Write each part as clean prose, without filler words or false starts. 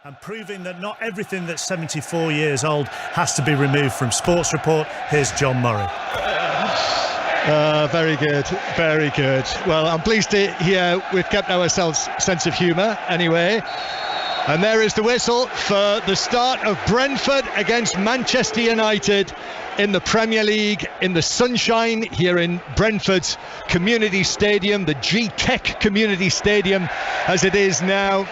And proving that not everything that's 74 years old has to be removed from Sports Report, here's John Murray. Very good, very good. Well, I'm pleased to hear we've kept ourselves sense of humour anyway. And there is the whistle for the start of Brentford against Manchester United in the Premier League, in the sunshine here in Brentford's Community Stadium, the G-Tech Community Stadium as it is now.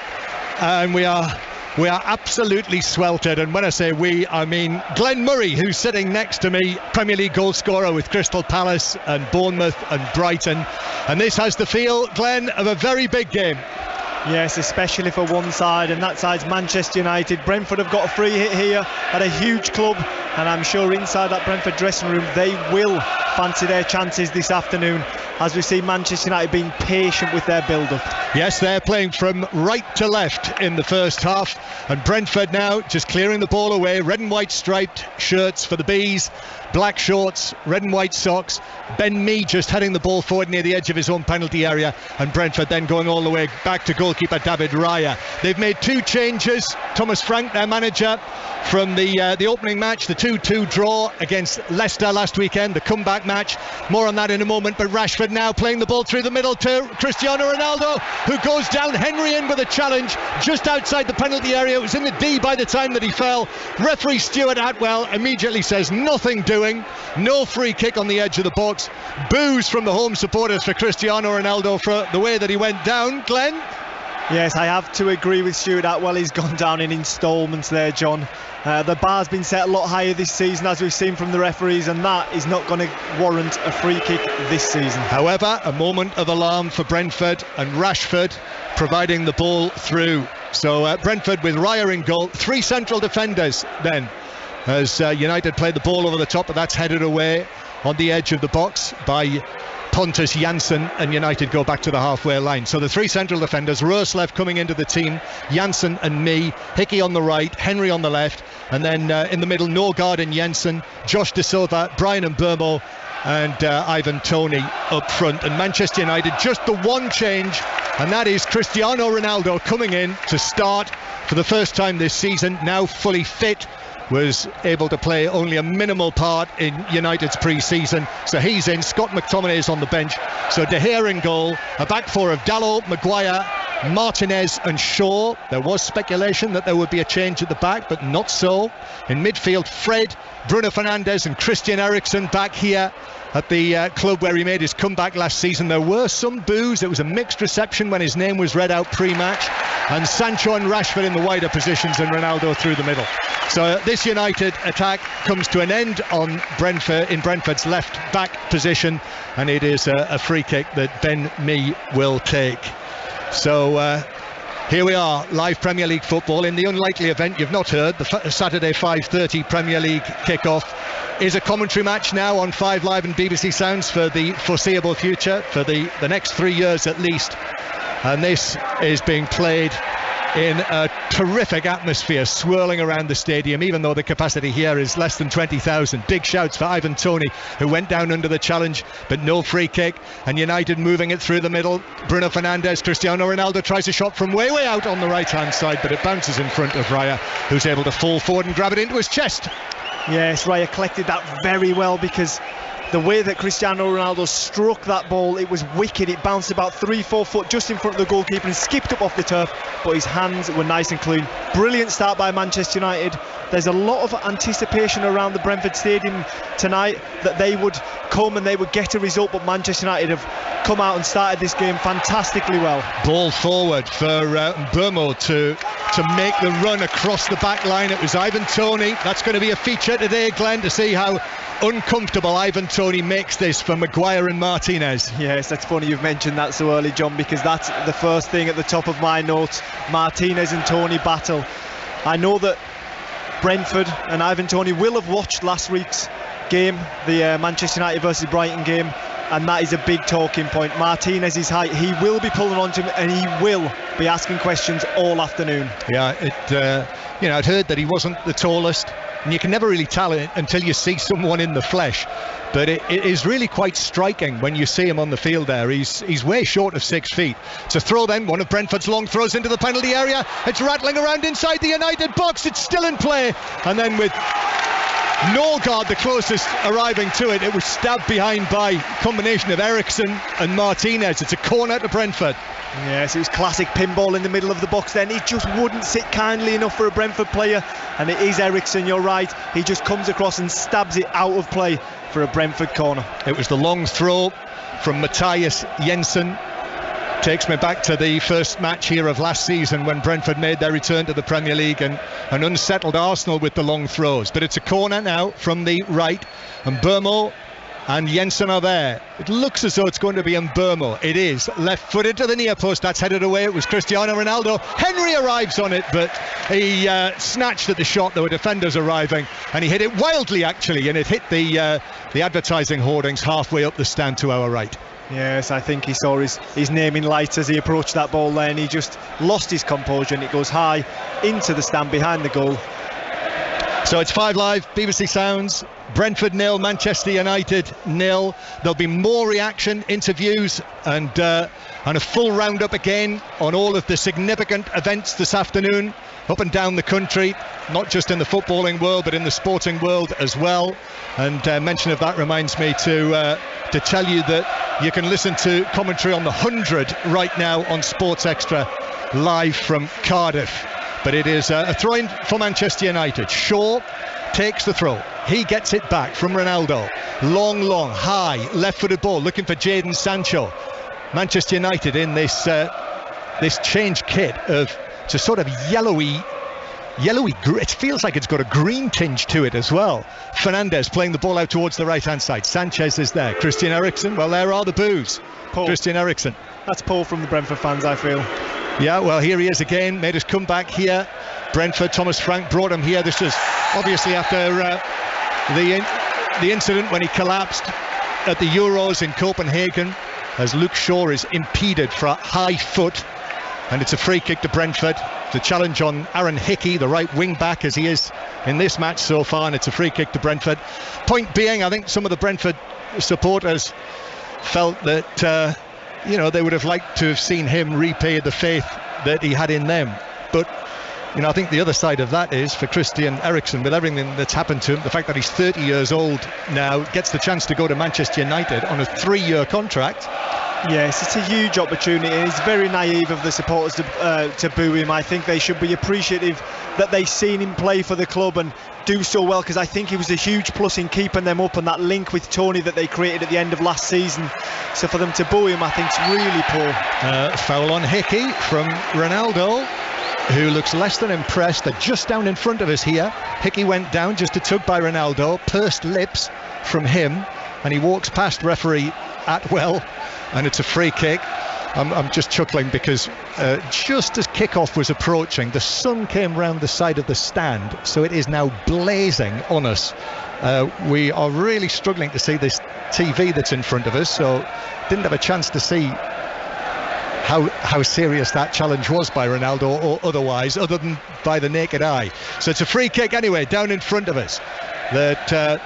And we are absolutely sweltered, and when I say we, I mean Glenn Murray, who's sitting next to me, Premier League goal scorer with Crystal Palace and Bournemouth and Brighton, and this has the feel, Glenn, of a very big game. Yes, especially for one side, and that side's Manchester United. Brentford have got a free hit here at a huge club, and I'm sure inside that Brentford dressing room they will fancy their chances this afternoon, as we see Manchester United being patient with their build-up. Yes, they're playing from right to left in the first half, and Brentford now just clearing the ball away. Red and white striped shirts for the Bees, black shorts, red and white socks. Ben Mee just heading the ball forward near the edge of his own penalty area, and Brentford then going all the way back to goalkeeper David Raya. They've made two changes. Thomas Frank, their manager, from the opening match, the 2-2 draw against Leicester last weekend, the comeback match. More on that in a moment, but Rashford now playing the ball through the middle to Cristiano Ronaldo, who goes down. Henry in with a challenge just outside the penalty area. It was in the D by the time that he fell. Referee Stuart Atwell immediately says nothing doing, no free kick on the edge of the box. Boos from the home supporters for Cristiano Ronaldo for the way that he went down. Glenn? Yes, I have to agree with Stuart Atwell. He's gone down in instalments there, John. The bar's been set a lot higher this season, as we've seen from the referees, and that is not going to warrant a free kick this season. However, a moment of alarm for Brentford, and Rashford providing the ball through. So Brentford with Raya in goal, three central defenders then, as United play the ball over the top, but that's headed away on the edge of the box by Pontus Jansson, and United go back to the halfway line. So the three central defenders, Roerslev coming into the team, Jansson and Mee, Hickey on the right, Henry on the left, and then in the middle, Norgard and Jensen, Josh De Silva, Brian and Burmo, and Ivan Toney up front. And Manchester United, just the one change, and that is Cristiano Ronaldo coming in to start for the first time this season, now fully fit. Was able to play only a minimal part in United's pre-season, so he's in. Scott McTominay is on the bench. So De Gea in goal, a back four of Dalot, Maguire, Martinez and Shaw. There was speculation that there would be a change at the back, but not so. In midfield, Fred, Bruno Fernandes and Christian Eriksen back here at the club where he made his comeback last season. There were some boos. It was a mixed reception when his name was read out pre-match. And Sancho and Rashford in the wider positions, and Ronaldo through the middle. So this United attack comes to an end on Brentford, in Brentford's left back position, and it is a free kick that Ben Mee will take. So here we are, live Premier League football. In the unlikely event you've not heard, the Saturday 5:30 Premier League kickoff is a commentary match now on 5 Live and BBC Sounds for the foreseeable future, for the next 3 years at least. And this is being played in a terrific atmosphere swirling around the stadium, even though the capacity here is less than 20,000. Big shouts for Ivan Toney, who went down under the challenge, but no free kick. And United moving it through the middle. Bruno Fernandes, Cristiano Ronaldo tries a shot from way out on the right-hand side, but it bounces in front of Raya, who's able to fall forward and grab it into his chest. Yes, Raya collected that very well, because the way that Cristiano Ronaldo struck that ball, it was wicked. It bounced about 3-4 foot just in front of the goalkeeper and skipped up off the turf, but his hands were nice and clean. Brilliant start by Manchester United. There's a lot of anticipation around the Brentford Stadium tonight that they would come and they would get a result, but Manchester United have come out and started this game fantastically well. Ball forward for Burmo to make the run across the back line. It was Ivan Toney. That's going to be a feature today, Glenn, to see how uncomfortable Ivan Toney makes this for Maguire and Martinez. Yes, that's funny you've mentioned that so early, John, because that's the first thing at the top of my notes. Martinez and Toney battle. I know that Brentford and Ivan Toney will have watched last week's game, the Manchester United versus Brighton game, and that is a big talking point. Martinez's height, he will be pulling on to him, and he will be asking questions all afternoon. Yeah, I'd heard that he wasn't the tallest and you can never really tell it until you see someone in the flesh. But it is really quite striking when you see him on the field there. He's way short of 6 feet. It's a throw then, one of Brentford's long throws into the penalty area. It's rattling around inside the United box. It's still in play. And then with Norgard, the closest arriving to it, it was stabbed behind by combination of Eriksson and Martinez. It's a corner to Brentford. Yes, it was classic pinball in the middle of the box then. It just wouldn't sit kindly enough for a Brentford player, and it is Eriksson, you're right. He just comes across and stabs it out of play for a Brentford corner. It was the long throw from Matthias Jensen. Takes me back to the first match here of last season when Brentford made their return to the Premier League and an unsettled Arsenal with the long throws. But it's a corner now from the right, and Burmo and Jensen are there. It looks as though it's going to be Mbeumo. It is. Left-footed to the near post. That's headed away. It was Cristiano Ronaldo. Henry arrives on it, but he snatched at the shot. There were defenders arriving, and he hit it wildly, actually, and it hit the advertising hoardings halfway up the stand to our right. Yes, I think he saw his name in lights as he approached that ball there, and he just lost his composure, and it goes high into the stand behind the goal. So it's 5 Live, BBC Sounds, Brentford 0, Manchester United 0. There'll be more reaction, interviews and a full roundup again on all of the significant events this afternoon up and down the country, not just in the footballing world but in the sporting world as well. And mention of that reminds me to tell you that you can listen to commentary on the 100 right now on Sports Extra live from Cardiff. But it is a throw-in for Manchester United. Shaw takes the throw. He gets it back from Ronaldo. Long, high, left-footed ball, looking for Jadon Sancho. Manchester United in this change kit of it's a sort of yellowy, it feels like it's got a green tinge to it as well. Fernandes playing the ball out towards the right-hand side. Sanchez is there. Christian Eriksen, well, there are the boos. Paul. Christian Eriksen. That's Paul from the Brentford fans, I feel. Yeah, well, here he is again, made his comeback here. Brentford, Thomas Frank brought him here. This was obviously after the incident when he collapsed at the Euros in Copenhagen, as Luke Shaw is impeded for a high foot, and it's a free kick to Brentford. The challenge on Aaron Hickey, the right wing back, as he is in this match so far, and it's a free kick to Brentford. Point being, I think some of the Brentford supporters felt that they would have liked to have seen him repay the faith that he had in them. But I think the other side of that is for Christian Eriksen, with everything that's happened to him, the fact that he's 30 years old now, gets the chance to go to Manchester United on a 3-year contract. Yes, it's a huge opportunity. It's very naive of the supporters to boo him. I think they should be appreciative that they've seen him play for the club and do so well, because I think he was a huge plus in keeping them up, and that link with Tony that they created at the end of last season. So for them to boo him, I think it's really poor. Foul on Hickey from Ronaldo, who looks less than impressed. They're just down in front of us here. Hickey went down, just a tug by Ronaldo, pursed lips from him, and he walks past referee Atwell, and it's a free kick. I'm just chuckling because just as kickoff was approaching, the sun came round the side of the stand, so it is now blazing on us. We are really struggling to see this TV that's in front of us, so didn't have a chance to see how serious that challenge was by Ronaldo or otherwise, other than by the naked eye. So it's a free kick anyway, down in front of us, that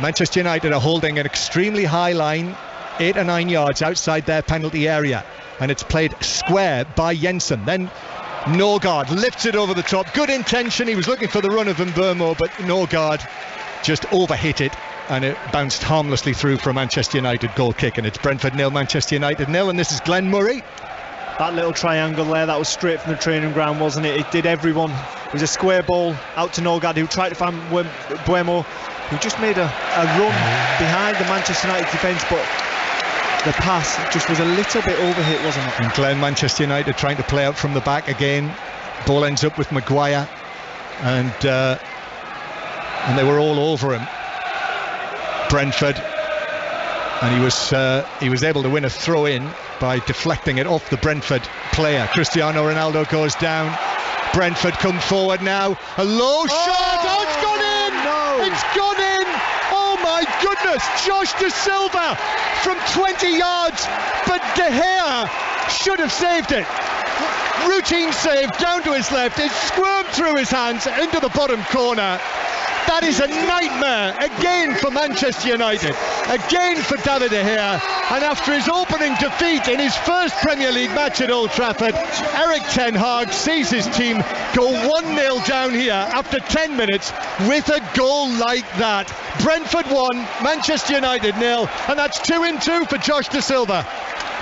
Manchester United are holding an extremely high line, 8 or 9 yards outside their penalty area, and it's played square by Jensen. Then Norgard lifts it over the top. Good intention. He was looking for the run of Mbeumo, but Norgard just overhit it, and it bounced harmlessly through for a Manchester United goal kick. And it's Brentford 0, Manchester United 0, and this is Glenn Murray. That little triangle there, that was straight from the training ground, wasn't it? It did everyone. It was a square ball out to Norgard, who tried to find Mbeumo, who just made a run behind the Manchester United defence, but the pass just was a little bit overhit, wasn't it? And Glenn, Manchester United trying to play out from the back again. Ball ends up with Maguire, and they were all over him, Brentford, and he was able to win a throw in by deflecting it off the Brentford player. Cristiano Ronaldo goes down. Brentford come forward now. A low shot. Oh, it's gone in. No. It's gone in. Oh my goodness. Josh De Silva from 20 yards, but De Gea should have saved it. Routine save down to his left. It squirmed through his hands into the bottom corner. That is a nightmare again for Manchester United, again for David De Gea. And after his opening defeat in his first Premier League match at Old Trafford, Erik ten Hag sees his team go 1-0 down here after 10 minutes with a goal like that. Brentford 1, Manchester United 0, and that's 2-2 for Josh De Silva.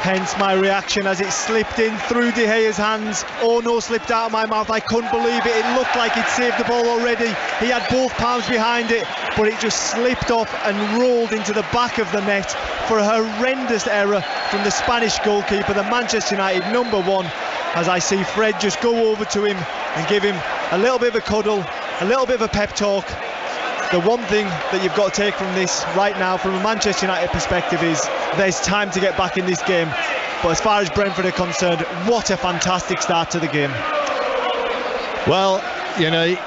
Hence my reaction as it slipped in through De Gea's hands. Oh no, slipped out of my mouth. I couldn't believe it. It looked like he'd saved the ball already. He had both palms behind it, but it just slipped off and rolled into the back of the net for a horrendous error from the Spanish goalkeeper, the Manchester United #1. As I see Fred just go over to him and give him a little bit of a cuddle, a little bit of a pep talk. The one thing that you've got to take from this right now, from a Manchester United perspective, is there's time to get back in this game. But as far as Brentford are concerned, what a fantastic start to the game. Well, you know,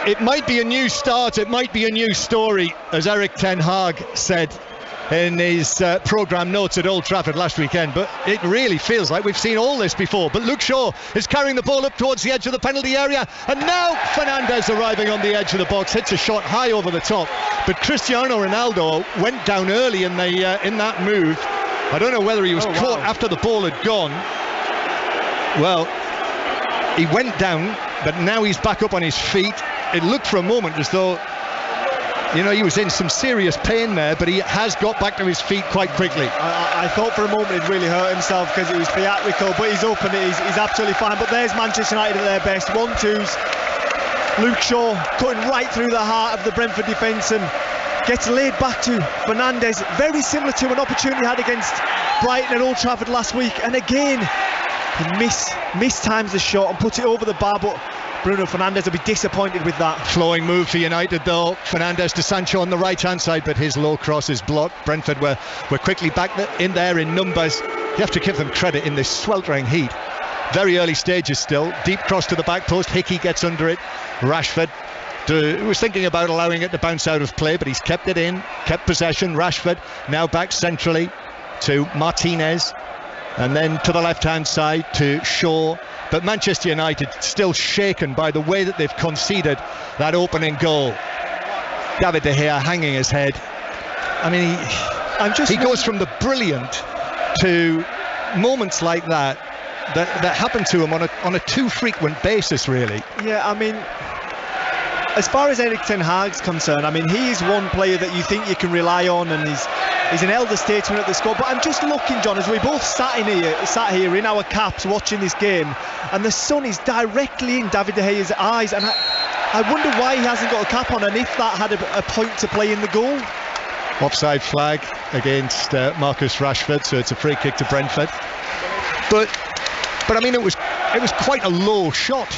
it might be a new start, it might be a new story, as Erik ten Hag said in his programme notes at Old Trafford last weekend, but it really feels like we've seen all this before. But Luke Shaw is carrying the ball up towards the edge of the penalty area, and now Fernandes arriving on the edge of the box, hits a shot high over the top, but Cristiano Ronaldo went down early in that move. I don't know whether he was caught after the ball had gone. Well, he went down, but now he's back up on his feet. It looked for a moment as though, you know, he was in some serious pain there, but he has got back to his feet quite quickly. I thought for a moment he'd really hurt himself because it was theatrical, but he's up and he's absolutely fine. But there's Manchester United at their best. 1-2s. Luke Shaw cutting right through the heart of the Brentford defence and gets laid back to Fernandes. Very similar to an opportunity he had against Brighton at Old Trafford last week. And again, he mistimes the shot and puts it over the bar, but Bruno Fernandes will be disappointed with that. Flowing move for United though. Fernandes to Sancho on the right hand side, but his low cross is blocked. Brentford were quickly back in there in numbers. You have to give them credit in this sweltering heat. Very early stages still. Deep cross to the back post. Hickey gets under it. Rashford was thinking about allowing it to bounce out of play, but he's kept it in, kept possession. Rashford now back centrally to Martinez, and then to the left hand side to Shaw. But Manchester United still shaken by the way that they've conceded that opening goal. David De Gea hanging his head. I mean, he goes from the brilliant to moments like that happen to him on a too frequent basis, really. Yeah, I mean, as far as Erik ten Hag's concerned, I mean, he is one player that you think you can rely on, and he's an elder statesman at the squad. But I'm just looking, John, as we both sat here in our caps watching this game, and the sun is directly in David De Gea's eyes, and I wonder why he hasn't got a cap on, and if that had a point to play in the goal. Offside flag against Marcus Rashford, so it's a free kick to Brentford. But I mean, it was quite a low shot.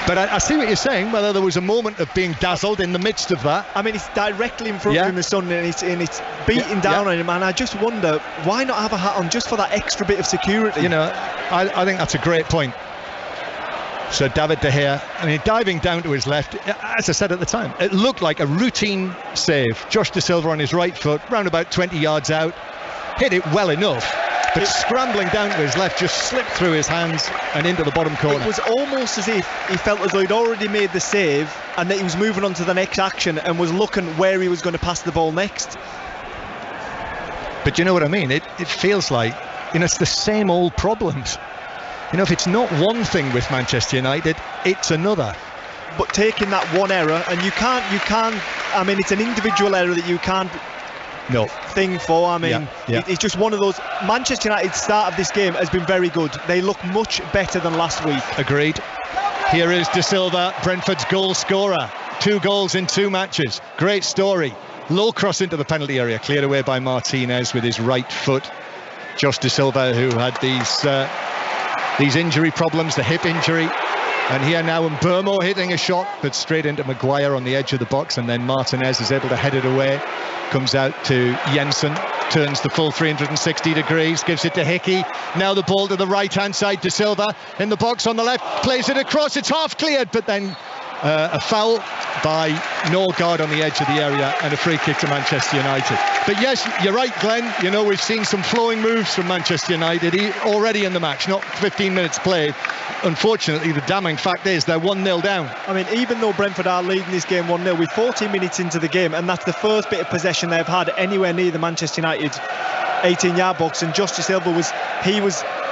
But I see what you're saying, whether there was a moment of being dazzled in the midst of that. I mean, it's directly in front of him, the sun, and it's beating down on him, and I just wonder, why not have a hat on just for that extra bit of security? You know, I think that's a great point. So David De Gea, I mean, diving down to his left, as I said at the time, it looked like a routine save. Josh De Silva on his right foot, round about 20 yards out, hit it well enough, but scrambling down to his left just slipped through his hands and into the bottom corner. It was almost as if he felt as though he'd already made the save and that he was moving on to the next action and was looking where he was going to pass the ball next. But you know what I mean? It feels like, you know, it's the same old problems. You know, if it's not one thing with Manchester United, it's another. But taking that one error, and you can't, I mean, it's an individual error that you can't thing for. I mean, it's just one of those. Manchester United's start of this game has been very good. They look much better than last week. Agreed. Here is De Silva, Brentford's goal scorer. 2 goals in 2 matches. Great story. Low cross into the penalty area, cleared away by Martinez with his right foot. Josh De Silva, who had these injury problems, the hip injury, and here now Mbeumo hitting a shot, but straight into Maguire on the edge of the box, and then Martinez is able to head it away. Comes out to Jensen, turns the full 360 degrees, gives it to Hickey. Now the ball to the right hand side, De Silva in the box on the left, plays it across, it's half cleared, but then a foul by Norgard on the edge of the area and a free kick to Manchester United. But yes, you're right, Glenn. You know, we've seen some flowing moves from Manchester United already in the match, not 15 minutes played. Unfortunately, the damning fact is they're 1-0 down. I mean, even though Brentford are leading this game 1-0, with 14 minutes into the game, and that's the first bit of possession they've had anywhere near the Manchester United 18-yard box, and Josh De Silva was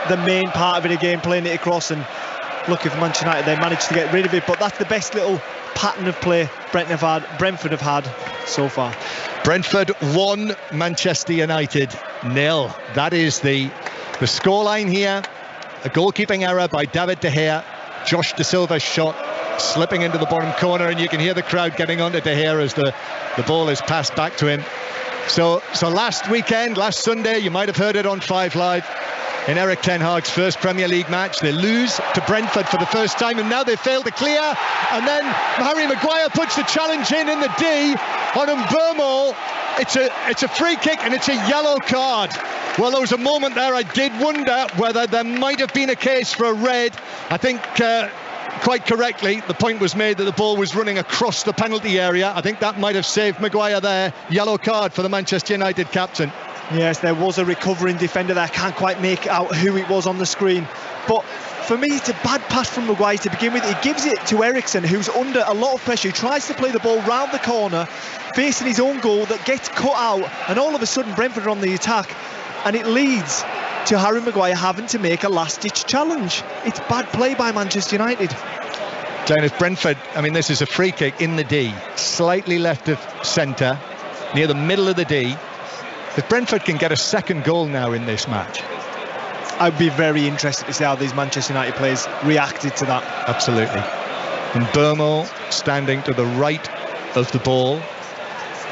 the main part of it again, playing it across. And look, if Manchester United, they managed to get rid of it, but that's the best little pattern of play Brentford have had so far. Brentford 1, Manchester United 0. That is the scoreline here. A goalkeeping error by David De Gea. Josh De Silva's shot slipping into the bottom corner, and you can hear the crowd getting onto De Gea as the ball is passed back to him. So last Sunday, you might have heard it on 5 Live, in Eric Ten Hag's first Premier League match, they lose to Brentford for the first time, and now they fail to clear. And then Harry Maguire puts the challenge in the D on Mbeumo. It's a free kick and it's a yellow card. Well, there was a moment there I did wonder whether there might have been a case for a red. I think quite correctly the point was made that the ball was running across the penalty area. I think that might have saved Maguire there. Yellow card for the Manchester United captain. Yes, there was a recovering defender there. I can't quite make out who it was on the screen. But for me, it's a bad pass from Maguire to begin with. He gives it to Eriksen, who's under a lot of pressure. He tries to play the ball round the corner, facing his own goal, that gets cut out. And all of a sudden, Brentford are on the attack. And it leads to Harry Maguire having to make a last-ditch challenge. It's bad play by Manchester United. Glenn, if Brentford, I mean, this is a free kick in the D, slightly left of centre, near the middle of the D. If Brentford can get a second goal now in this match, I'd be very interested to see how these Manchester United players reacted to that. Absolutely. And Mbeumo standing to the right of the ball,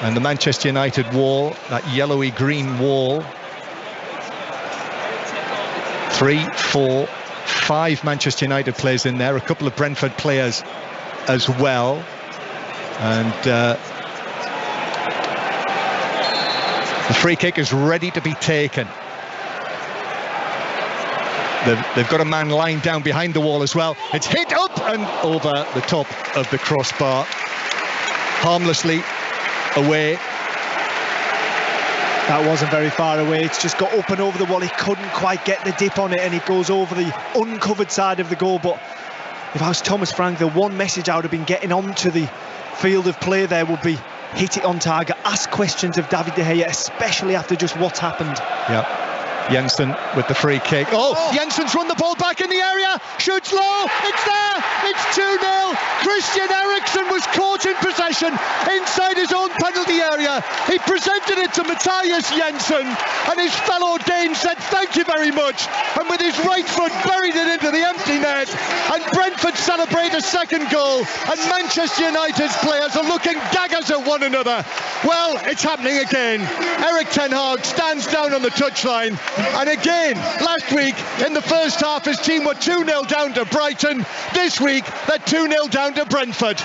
and the Manchester United wall, that yellowy green wall. 3, 4, 5 Manchester United players in there, a couple of Brentford players as well. And the free kick is ready to be taken. They've got a man lying down behind the wall as well. It's hit up and over the top of the crossbar, harmlessly away. That wasn't very far away. It's just got up and over the wall. He couldn't quite get the dip on it, and it goes over the uncovered side of the goal. But if I was Thomas Frank, the one message I would have been getting onto the field of play there would be hit it on target, ask questions of David De Gea, especially after just what's happened. Yeah. Jensen with the free kick. Oh, Jensen's run the ball back in the area, shoots low, it's there, it's 2-0. Christian Eriksen was caught in possession inside his own penalty area. He presented it to Matthias Jensen, and his fellow Dane said thank you very much, and with his right foot buried it into the empty net, and Brentford celebrate a second goal, and Manchester United's players are looking daggers at one another. Well, it's happening again. Eric Ten Hag stands down on the touchline. And again, last week in the first half, his team were 2-0 down to Brighton. This week, they're 2-0 down to Brentford.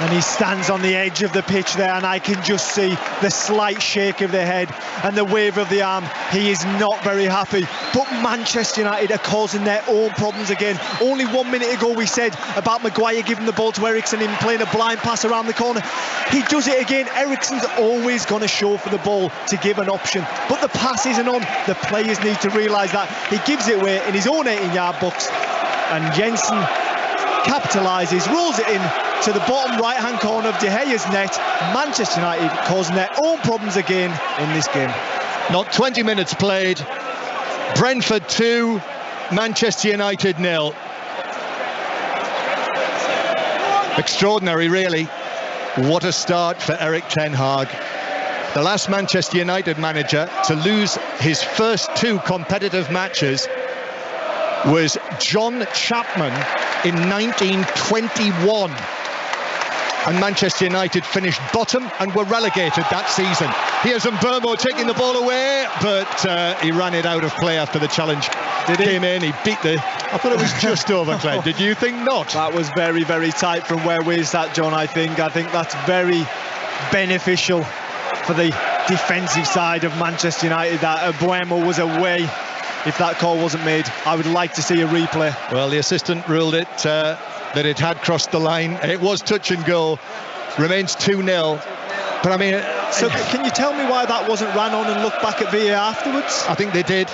And he stands on the edge of the pitch there, and I can just see the slight shake of the head and the wave of the arm. He is not very happy. But Manchester United are causing their own problems again. Only 1 minute ago we said about Maguire giving the ball to Eriksen and playing a blind pass around the corner. He does it again. Eriksen's always going to show for the ball to give an option. But the pass isn't on. The players need to realise that. He gives it away in his own 18-yard box. And Jensen capitalises, rolls it in to the bottom right-hand corner of De Gea's net. Manchester United causing their own problems again in this game. Not 20 minutes played. Brentford 2, Manchester United 0. Extraordinary, really. What a start for Eric Ten Hag. The last Manchester United manager to lose his first 2 competitive matches was John Chapman in 1921. And Manchester United finished bottom and were relegated that season. Here's Mbeumo taking the ball away, but he ran it out of play after the challenge came in. He beat I thought it was just over, Glenn. Did you think not? That was very, very tight from where we're sat, John, I think that's very beneficial for the defensive side of Manchester United, that Mbeumo was away. If that call wasn't made, I would like to see a replay. Well, the assistant ruled it that it had crossed the line. It was touch and go. Remains 2-0. But I mean, so can you tell me why that wasn't ran on and looked back at VAR afterwards? I think they did.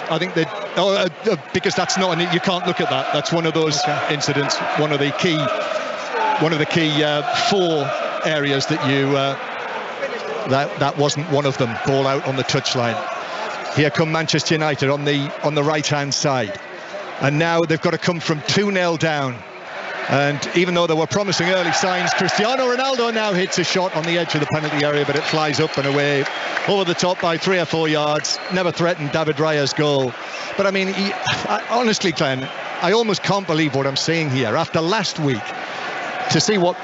Because that's not, you can't look at that. That's one of those incidents. One of the key 4 areas that you that wasn't one of them. Ball out on the touchline. Here come Manchester United on the right hand side, and now they've got to come from 2-0 down. And even though there were promising early signs, Cristiano Ronaldo now hits a shot on the edge of the penalty area, but it flies up and away over the top by 3 or 4 yards. Never threatened David Raya's goal. But I mean, honestly, Glenn, I almost can't believe what I'm seeing here after last week. To see what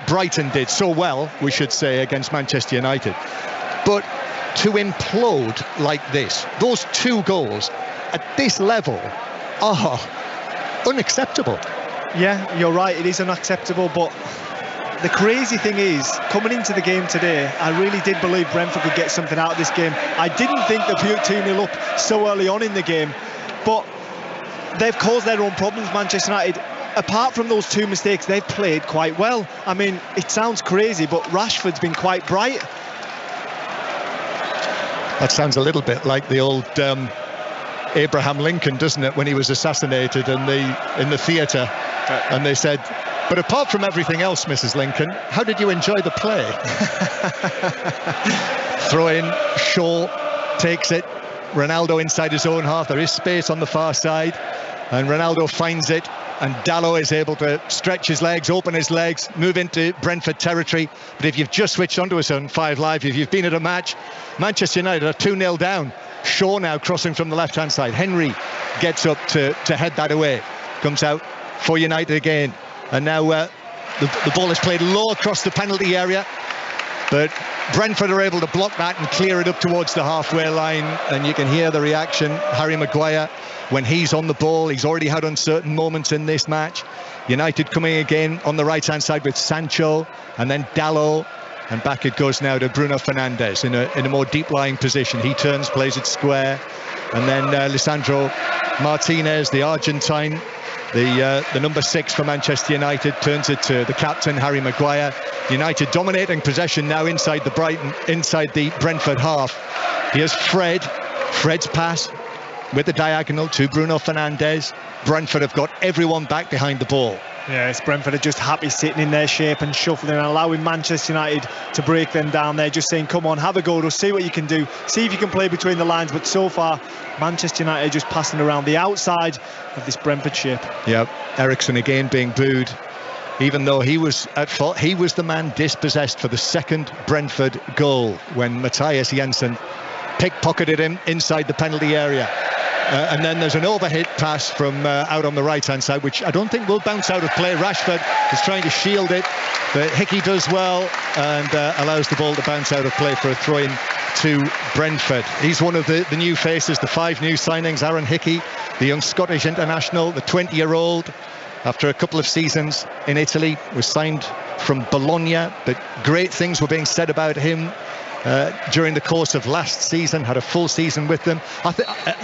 Brighton did so well, we should say, against Manchester United, but to implode like this, those 2 goals at this level are unacceptable. Yeah, you're right, it is unacceptable, but the crazy thing is, coming into the game today, I really did believe Brentford could get something out of this game. I didn't think they'd put 2-0 up so early on in the game, but they've caused their own problems, Manchester United. Apart from those 2 mistakes, they've played quite well. I mean, it sounds crazy, but Rashford's been quite bright. That sounds a little bit like the old Abraham Lincoln, doesn't it, when he was assassinated in the theatre, and they said, "But apart from everything else, Mrs. Lincoln, how did you enjoy the play?" Throw in, Shaw takes it, Ronaldo inside his own half. There is space on the far side, and Ronaldo finds it, and Dalot is able to stretch his legs, open his legs, move into Brentford territory. But if you've just switched onto us on 5 Live, if you've been at a match, Manchester United are 2-0 down. Shaw now crossing from the left-hand side. Henry gets up to head that away. Comes out for United again. And now the ball is played low across the penalty area. But Brentford are able to block that and clear it up towards the halfway line. And you can hear the reaction. Harry Maguire, when he's on the ball, he's already had uncertain moments in this match. United coming again on the right-hand side with Sancho and then Dalot. And back it goes now to Bruno Fernandes in a more deep-lying position. He turns, plays it square. And then Lisandro Martinez, the Argentine, the number 6 for Manchester United, turns it to the captain, Harry Maguire. United dominating possession now inside the Brentford half. Here's Fred's pass with the diagonal to Bruno Fernandes. Brentford have got everyone back behind the ball. Yes, Brentford are just happy sitting in their shape and shuffling and allowing Manchester United to break them down. They're just saying, come on, have a go, just see what you can do, see if you can play between the lines. But so far, Manchester United are just passing around the outside of this Brentford ship. Yeah, Eriksson again being booed, even though he was at fault. He was the man dispossessed for the second Brentford goal when Matthias Jensen pickpocketed him inside the penalty area. And then there's an overhit pass from out on the right-hand side, which I don't think will bounce out of play. Rashford is trying to shield it, but Hickey does well and allows the ball to bounce out of play for a throw-in to Brentford. He's one of the new faces, the 5 new signings. Aaron Hickey, the young Scottish international, the 20-year-old, after a couple of seasons in Italy, was signed from Bologna, but great things were being said about him during the course of last season. Had a full season with them.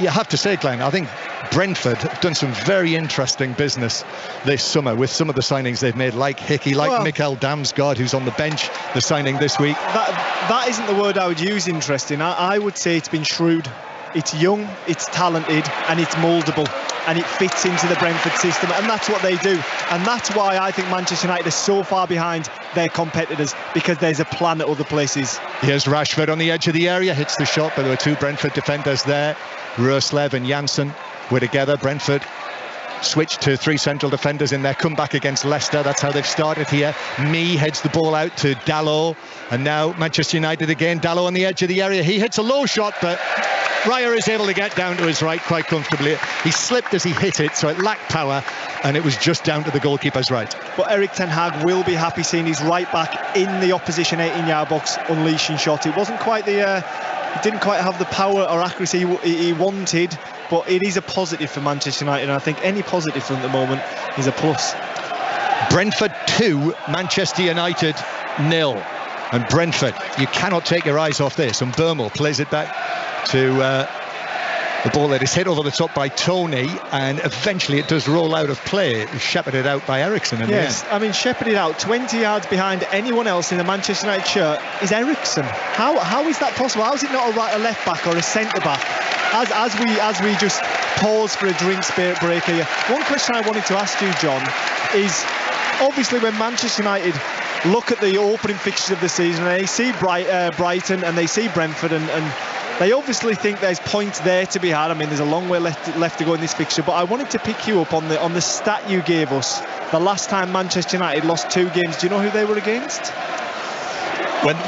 You have to say, Glenn, I think Brentford have done some very interesting business this summer with some of the signings they've made, like Hickey, like Mikael Damsgaard, who's on the bench, the signing this week. That isn't the word I would use, interesting. I would say it's been shrewd. It's young, it's talented, and it's mouldable, and it fits into the Brentford system, and that's what they do. And that's why I think Manchester United is so far behind their competitors, because there's a plan at other places. Here's Rashford on the edge of the area, hits the shot, but there were 2 Brentford defenders there. Roerslev and Janssen were together. Brentford switched to 3 central defenders in their comeback against Leicester. That's how they've started here. Mee heads the ball out to Dalot, and now Manchester United again. Dalot on the edge of the area, he hits a low shot, but Raya is able to get down to his right quite comfortably. He slipped as he hit it, so it lacked power, and it was just down to the goalkeeper's right. But Erik ten Hag will be happy seeing his right back in the opposition 18-yard box unleashing shots. It wasn't quite he didn't quite have the power or accuracy he wanted, but it is a positive for Manchester United, and I think any positive for them at the moment is a plus. Brentford 2, Manchester United 0. And Brentford, you cannot take your eyes off this. And Burmell plays it back to The ball that is hit over the top by Tony, and eventually it does roll out of play. It was shepherded out by Eriksson in the end. I mean, shepherded out 20 yards behind anyone else in the Manchester United shirt is Eriksson. How is that possible? How is it not a left back or a centre back? As we just pause for a drink break here, one question I wanted to ask you, John, is obviously when Manchester United look at the opening fixtures of the season and they see Brighton and they see Brentford and they obviously think there's points there to be had. I mean, there's a long way left to go in this fixture, but I wanted to pick you up on the stat you gave us. The last time Manchester United lost 2 games, do you know who they were against?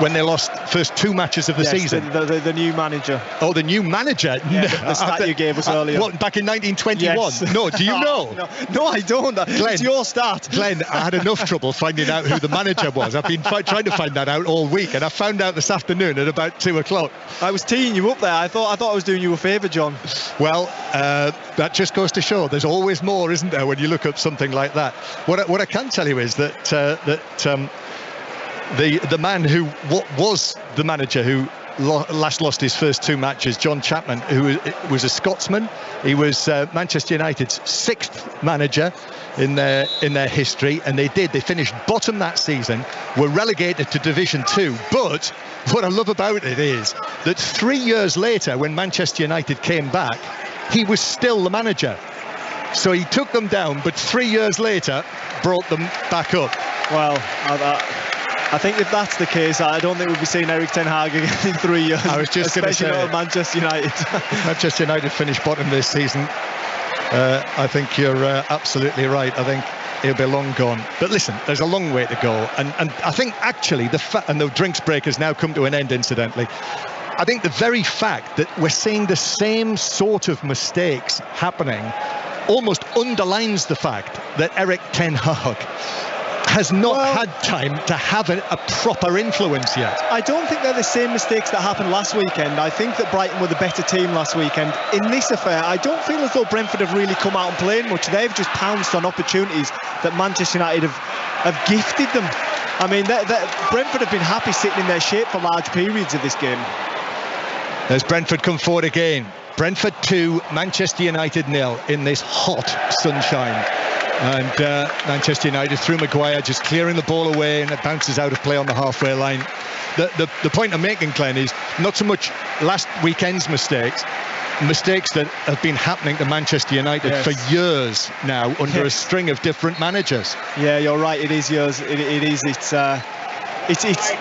When they lost first 2 matches of the season. The new manager. Oh, the new manager. Yeah, the stat you gave us earlier. What, back in 1921? Yes. No, do you know? No, I don't. Glenn, it's your stat. Glenn, I had enough trouble finding out who the manager was. I've been trying to find that out all week, and I found out this afternoon at about 2 o'clock. I was teeing you up there. I thought I was doing you a favour, John. Well, that just goes to show there's always more, isn't there, when you look up something like that. What I can tell you is that the man who was the manager who last lost his first 2 matches, John Chapman, who was a Scotsman. He was Manchester United's 6th manager in their history, and they finished bottom that season, were relegated to Division 2. But what I love about it is that 3 years later, when Manchester United came back, he was still the manager. So he took them down, but 3 years later brought them back up. Well, I think if that's the case, I don't think we'll be seeing Erik ten Hag again in 3 years. I was just going to say, especially not at Manchester United. If Manchester United finished bottom this season, I think you're absolutely right. I think he'll be long gone. But listen, there's a long way to go, and I think actually the drinks break has now come to an end, incidentally. I think the very fact that we're seeing the same sort of mistakes happening almost underlines the fact that Erik ten Hag has not had time to have a proper influence yet. I don't think they're the same mistakes that happened last weekend. I think that Brighton were the better team last weekend. In this affair, I don't feel as though Brentford have really come out and played much. They've just pounced on opportunities that Manchester United have gifted them. I mean, Brentford have been happy sitting in their shape for large periods of this game. There's Brentford come forward again. Brentford 2, Manchester United 0 in this hot sunshine. And Manchester United through Maguire, just clearing the ball away, and it bounces out of play on the halfway line. The point I'm making, Glenn, is not so much last weekend's mistakes that have been happening to Manchester United for years now under a string of different managers. Yeah, you're right. It is years. It is. It's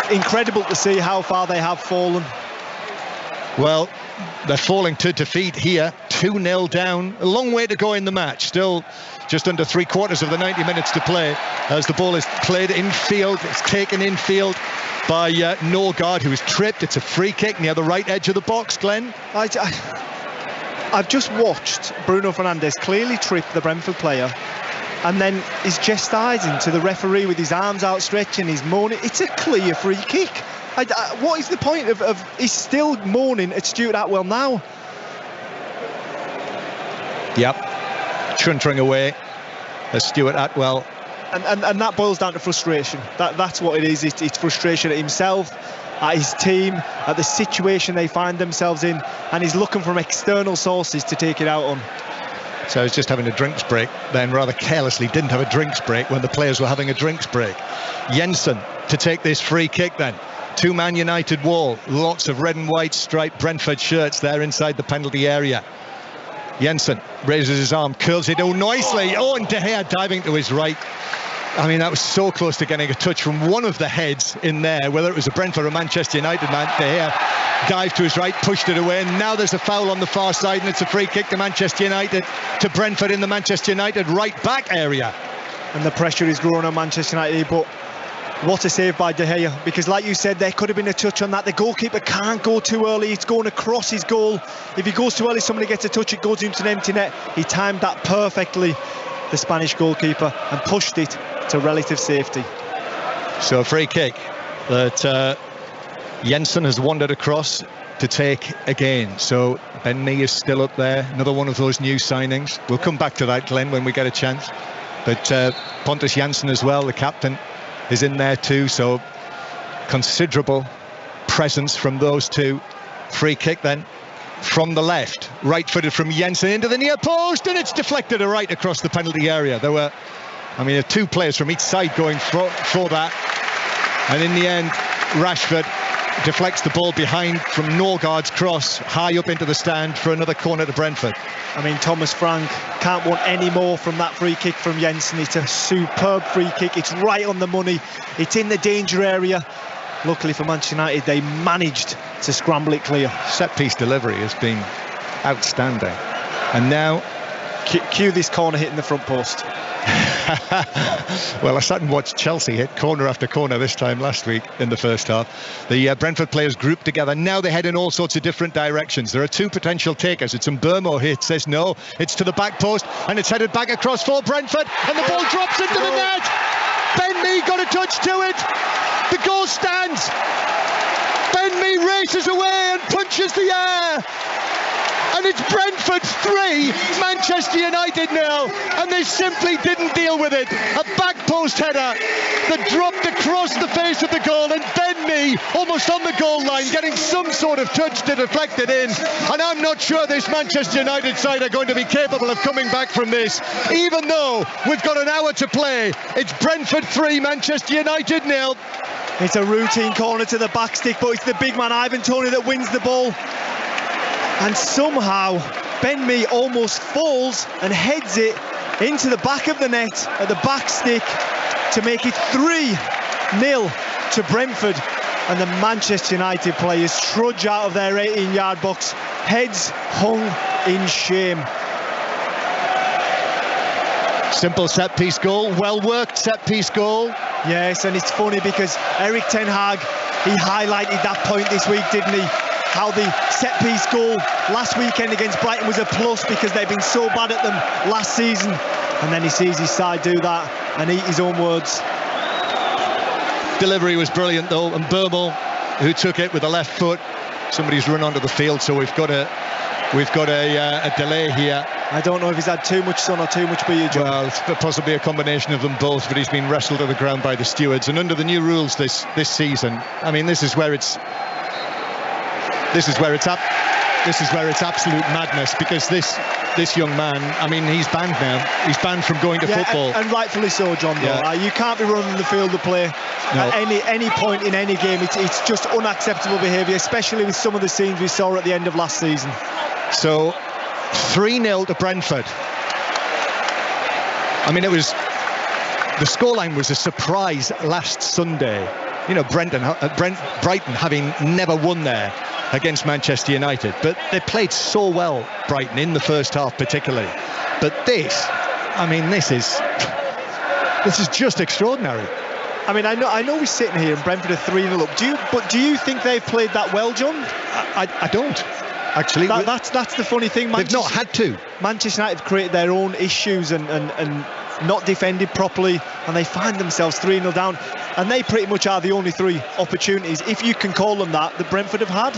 incredible to see how far they have fallen. Well, they're falling to defeat here, 2-0 down. A long way to go in the match. Still just under 3/4 of the 90 minutes to play as the ball is played infield. It's taken infield by Norgard, who is tripped. It's a free kick near the right edge of the box, Glenn. I've just watched Bruno Fernandes clearly trip the Brentford player, and then he's gestising to the referee with his arms outstretched and he's moaning. It's a clear free kick. What is the point of he's still moaning at Stuart Atwell now? Yep. Chuntering away as Stuart Atwell. And that boils down to frustration. That's what it is. It's frustration at himself, at his team, at the situation they find themselves in, and he's looking from external sources to take it out on. So he's just having a drinks break, then rather carelessly didn't have a drinks break when the players were having a drinks break. Jensen to take this free kick then. 2-man United wall, lots of red and white striped Brentford shirts there inside the penalty area. Jensen raises his arm, curls it nicely. And De Gea diving to his right. I mean, that was so close to getting a touch from one of the heads in there, whether it was a Brentford or Manchester United man. De Gea dived to his right, pushed it away, and now there's a foul on the far side, and it's a free kick to Manchester United, to Brentford in the Manchester United right back area. And the pressure is growing on Manchester United, but what a save by De Gea, because like you said, there could have been a touch on that. The goalkeeper can't go too early. It's going across his goal. If he goes too early, somebody gets a touch, it goes into an empty net. He timed that perfectly, the Spanish goalkeeper, and pushed it to relative safety. So a free kick that Jensen has wandered across to take again. So Ben Mee is still up there, another one of those new signings. We'll come back to that, Glenn, when we get a chance. But Pontus Jansson as well, the captain, is in there too, so considerable presence from those two. Free kick then from the left, right-footed from Jensen into the near post, and it's deflected right across the penalty area. There were, two players from each side going for that, and in the end, Rashford deflects the ball behind from Norgaard's cross high up into the stand for another corner to Brentford. Thomas Frank can't want any more from that free kick from Jensen. It's a superb free kick. It's right on the money. It's in the danger area. Luckily for Manchester United, they managed to scramble it clear. Set-piece delivery has been outstanding. And now... Cue this corner hitting the front post. Well, I sat and watched Chelsea hit corner after corner this time last week in the first half. The Brentford players grouped together. Now they head in all sorts of different directions. There are two potential takers. It's Mbermo here. It says no. It's to the back post, and it's headed back across for Brentford, and the ball drops into the net. Ben Mee got a touch to it. The goal stands. Ben Mee races away and punches the air. And it's Brentford 3, Manchester United 0, and they simply didn't deal with it. A back post header that dropped across the face of the goal, and Ben Mee almost on the goal line getting some sort of touch to deflect it in. And I'm not sure this Manchester United side are going to be capable of coming back from this, even though we've got an hour to play. It's Brentford 3, Manchester United 0. It's a routine corner to the back stick, but it's the big man Ivan Toney that wins the ball. And somehow Ben Mee almost falls and heads it into the back of the net at the back stick to make it 3-0 to Brentford. And the Manchester United players trudge out of their 18-yard box, heads hung in shame. Simple set-piece goal, well-worked set-piece goal. Yes, and it's funny because Erik ten Hag, he highlighted that point this week, didn't he? How the set-piece goal last weekend against Brighton was a plus because they've been so bad at them last season. And then he sees his side do that and eat his own words. Delivery was brilliant though, and Mbermo, who took it with the left foot. Somebody's run onto the field, so we've got a delay here. I don't know if he's had too much sun or too much beer, John. Well, it's possibly a combination of them both, but he's been wrestled to the ground by the stewards. And under the new rules this season, this is where it's absolute madness, because this young man, he's banned now. He's banned from going to football. And rightfully so, John. Yeah. You can't be running the field of play at any point in any game. It's just unacceptable behaviour, especially with some of the scenes we saw at the end of last season. So 3-0 to Brentford. The scoreline was a surprise last Sunday. Brighton having never won there against Manchester United, but they played so well, Brighton, in the first half particularly. But this is just extraordinary. I know we're sitting here and Brentford are 3-0 up. Do you think they've played that well, John? I don't. Actually, that's the funny thing. They've not had to. Manchester United have created their own issues and not defended properly, and they find themselves 3-0 down. And they pretty much are the only 3 opportunities, if you can call them that Brentford have had.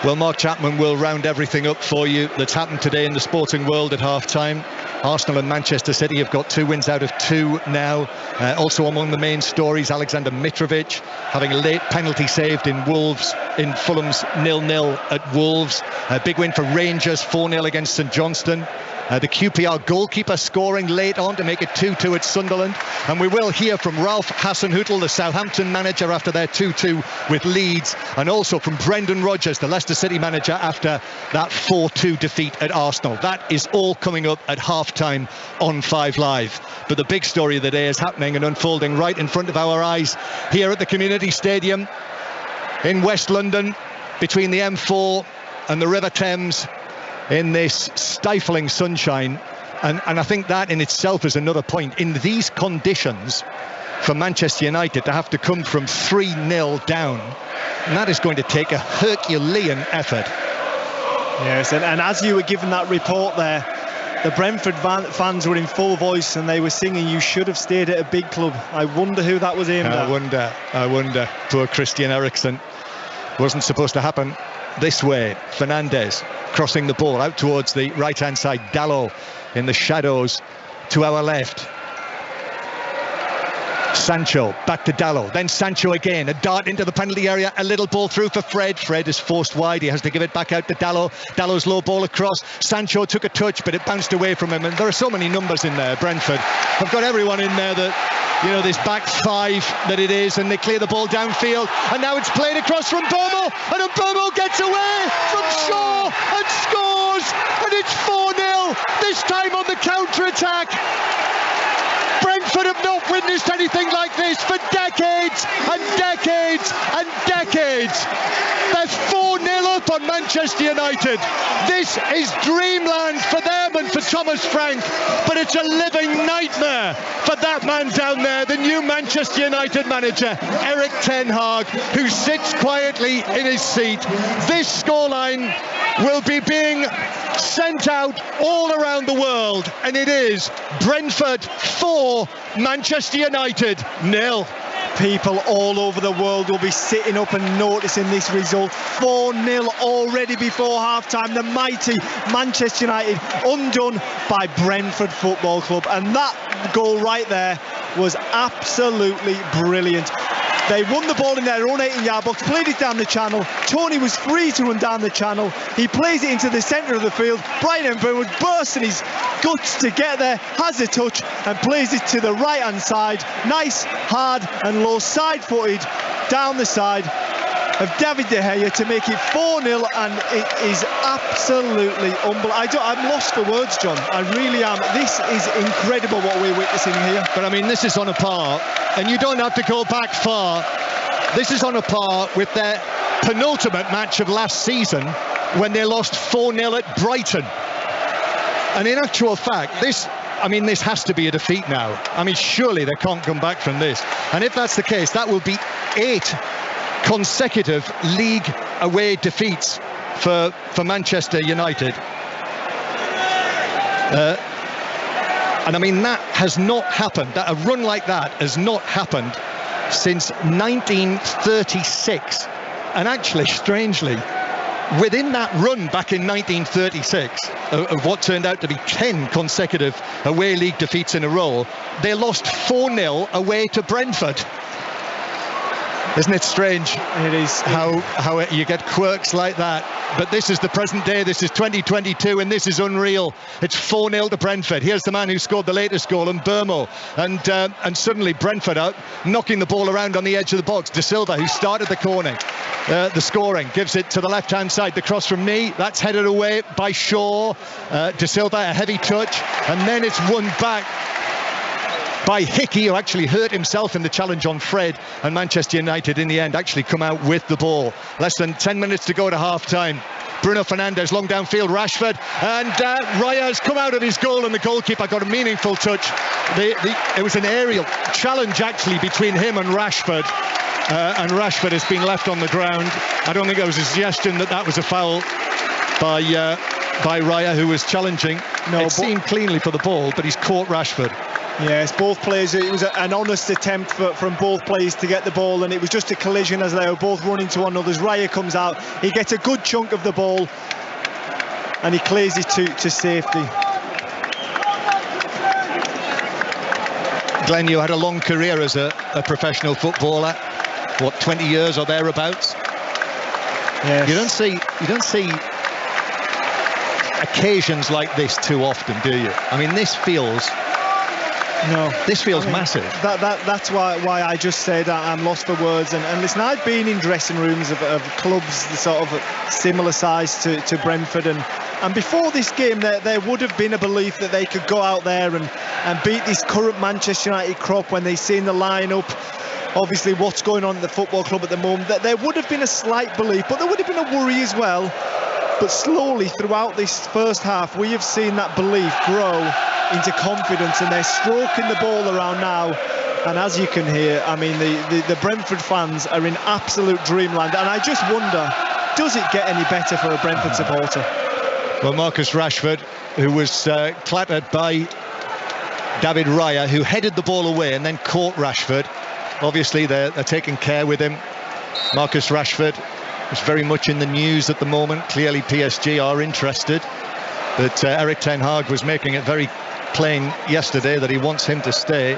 Well, Mark Chapman will round everything up for you that's happened today in the sporting world at half-time. Arsenal and Manchester City have got 2 wins out of 2 now. Also among the main stories, Alexander Mitrovic having a late penalty saved in Fulham's 0-0 at Wolves. A big win for Rangers, 4-0 against St Johnstone. The QPR goalkeeper scoring late on to make it 2-2 at Sunderland. And we will hear from Ralph Hasenhüttl, the Southampton manager, after their 2-2 with Leeds, and also from Brendan Rodgers, the Leicester City manager, after that 4-2 defeat at Arsenal. That is all coming up at half-time on 5 Live. But the big story of the day is happening and unfolding right in front of our eyes here at the Community Stadium in West London, between the M4 and the River Thames, in this stifling sunshine. And I think that in itself is another point. In these conditions, for Manchester United to have to come from 3-0 down, and that is going to take a Herculean effort. Yes, and as you were giving that report there, the Brentford fans were in full voice and they were singing, "You should have stayed at a big club." I wonder who that was aimed at. I wonder. Poor Christian Eriksen. Wasn't supposed to happen this way. Fernandes crossing the ball out towards the right-hand side. Dalot in the shadows to our left. Sancho back to Dalot, then Sancho again, a dart into the penalty area, a little ball through for Fred. Fred is forced wide, he has to give it back out to Dalot. Dalot's low ball across, Sancho took a touch but it bounced away from him, and there are so many numbers in there. Brentford have got everyone in there that, you know, this back five that it is, and they clear the ball downfield, and now it's played across from Burmo, and Burmo gets away from Shaw and scores, and it's 4-0, this time on the counter-attack. Brentford have not witnessed anything like this for decades and decades and decades. They're 4-0 up on Manchester United. This is dreamland for them and for Thomas Frank, but it's a living nightmare for that man down there, the new Manchester United manager, Erik ten Hag, who sits quietly in his seat. This scoreline will be being sent out all around the world, and it is Brentford 4, Manchester United 0. People all over the world will be sitting up and noticing this result. 4-0 already before half-time. The mighty Manchester United undone by Brentford Football Club, and that goal right there was absolutely brilliant. They won the ball in their own 18-yard box, played it down the channel. Tony was free to run down the channel. He plays it into the centre of the field. Brian Mbeumo bursts in his guts to get there, has a touch and plays it to the right-hand side. Nice, hard and low, side-footed down the side of David De Gea to make it 4-0, and it is absolutely unbelievable. I'm lost for words, John. I really am. This is incredible what we're witnessing here. But I mean, this is on a par, and you don't have to go back far. This is on a par with their penultimate match of last season when they lost 4-0 at Brighton. And in actual fact, this has to be a defeat now. I mean, surely they can't come back from this. And if that's the case, that will be 8 consecutive league away defeats for Manchester United. And I mean, that has not happened. A run like that has not happened since 1936. And actually, strangely, within that run back in 1936 of what turned out to be 10 consecutive away league defeats in a row, they lost 4-0 away to Brentford. Isn't it strange? It is. How you get quirks like that. But this is the present day. This is 2022, and this is unreal. It's 4-0 to Brentford. Here's the man who scored the latest goal, Mbeumo, and suddenly Brentford out knocking the ball around on the edge of the box. De Silva, who started the corner, the scoring, gives it to the left-hand side. The cross from Mee, that's headed away by Shaw. De Silva, a heavy touch, and then it's won back by Hickey, who actually hurt himself in the challenge on Fred, and Manchester United in the end actually come out with the ball. Less than 10 minutes to go to half-time. Bruno Fernandes long downfield, Rashford, and Raya has come out of his goal, and the goalkeeper got a meaningful touch. It was an aerial challenge actually between him and Rashford has been left on the ground. I don't think there was a suggestion that was a foul by Raya, who was challenging. No, it seemed cleanly for the ball, but he's caught Rashford. Yes, both players, it was an honest attempt from both players to get the ball, and it was just a collision as they were both running to one another. Raya comes out, he gets a good chunk of the ball, and he clears it to safety. Glenn, you had a long career as a professional footballer, what, 20 years or thereabouts? Yes. You don't see occasions like this too often, do you? I mean, this feels massive. That's why I just said I'm lost for words. And listen, I've been in dressing rooms of clubs sort of similar size to Brentford, and before this game there would have been a belief that they could go out there and beat this current Manchester United crop when they seen the line-up. Obviously what's going on at the football club at the moment, that there would have been a slight belief, but there would have been a worry as well. But slowly throughout this first half, we have seen that belief grow into confidence, and they're stroking the ball around now. And as you can hear, I mean, the Brentford fans are in absolute dreamland, and I just wonder, does it get any better for a Brentford supporter? Well, Marcus Rashford, who was clattered by David Raya, who headed the ball away and then caught Rashford. Obviously they're taking care with him. Marcus Rashford is very much in the news at the moment. Clearly PSG are interested, but Erik ten Hag was making it very plain yesterday that he wants him to stay.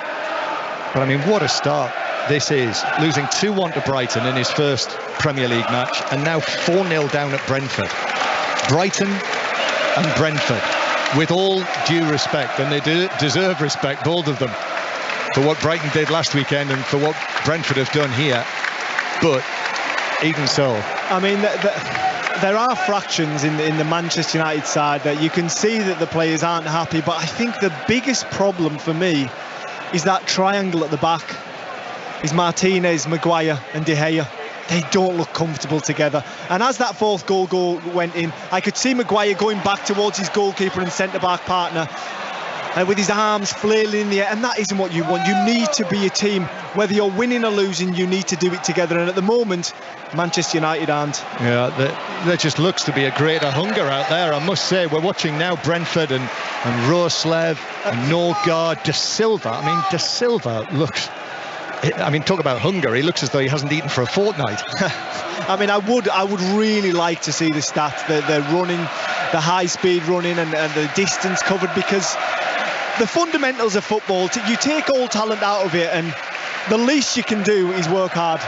But I mean, what a start this is. Losing 2-1 to Brighton in his first Premier League match, and now 4-0 down at Brentford. Brighton and Brentford, with all due respect, and they deserve respect, both of them, for what Brighton did last weekend and for what Brentford have done here. But even so, I mean, there are fractions in the Manchester United side that you can see that the players aren't happy, but I think the biggest problem for me is that triangle at the back. Is Martinez, Maguire and De Gea. They don't look comfortable together. And as that fourth goal went in, I could see Maguire going back towards his goalkeeper and centre-back partner with his arms flailing in the air, and that isn't what you want. You need to be a team. Whether you're winning or losing, you need to do it together, and at the moment, Manchester United aren't. Yeah, there just looks to be a greater hunger out there, I must say. We're watching now Brentford and Roerslev and Norgard, De Silva. I mean, De Silva looks... I mean, talk about hunger. He looks as though he hasn't eaten for a fortnight. I mean, I would really like to see the stats, the running, the high-speed running and the distance covered, because the fundamentals of football, you take all talent out of it, and the least you can do is work hard.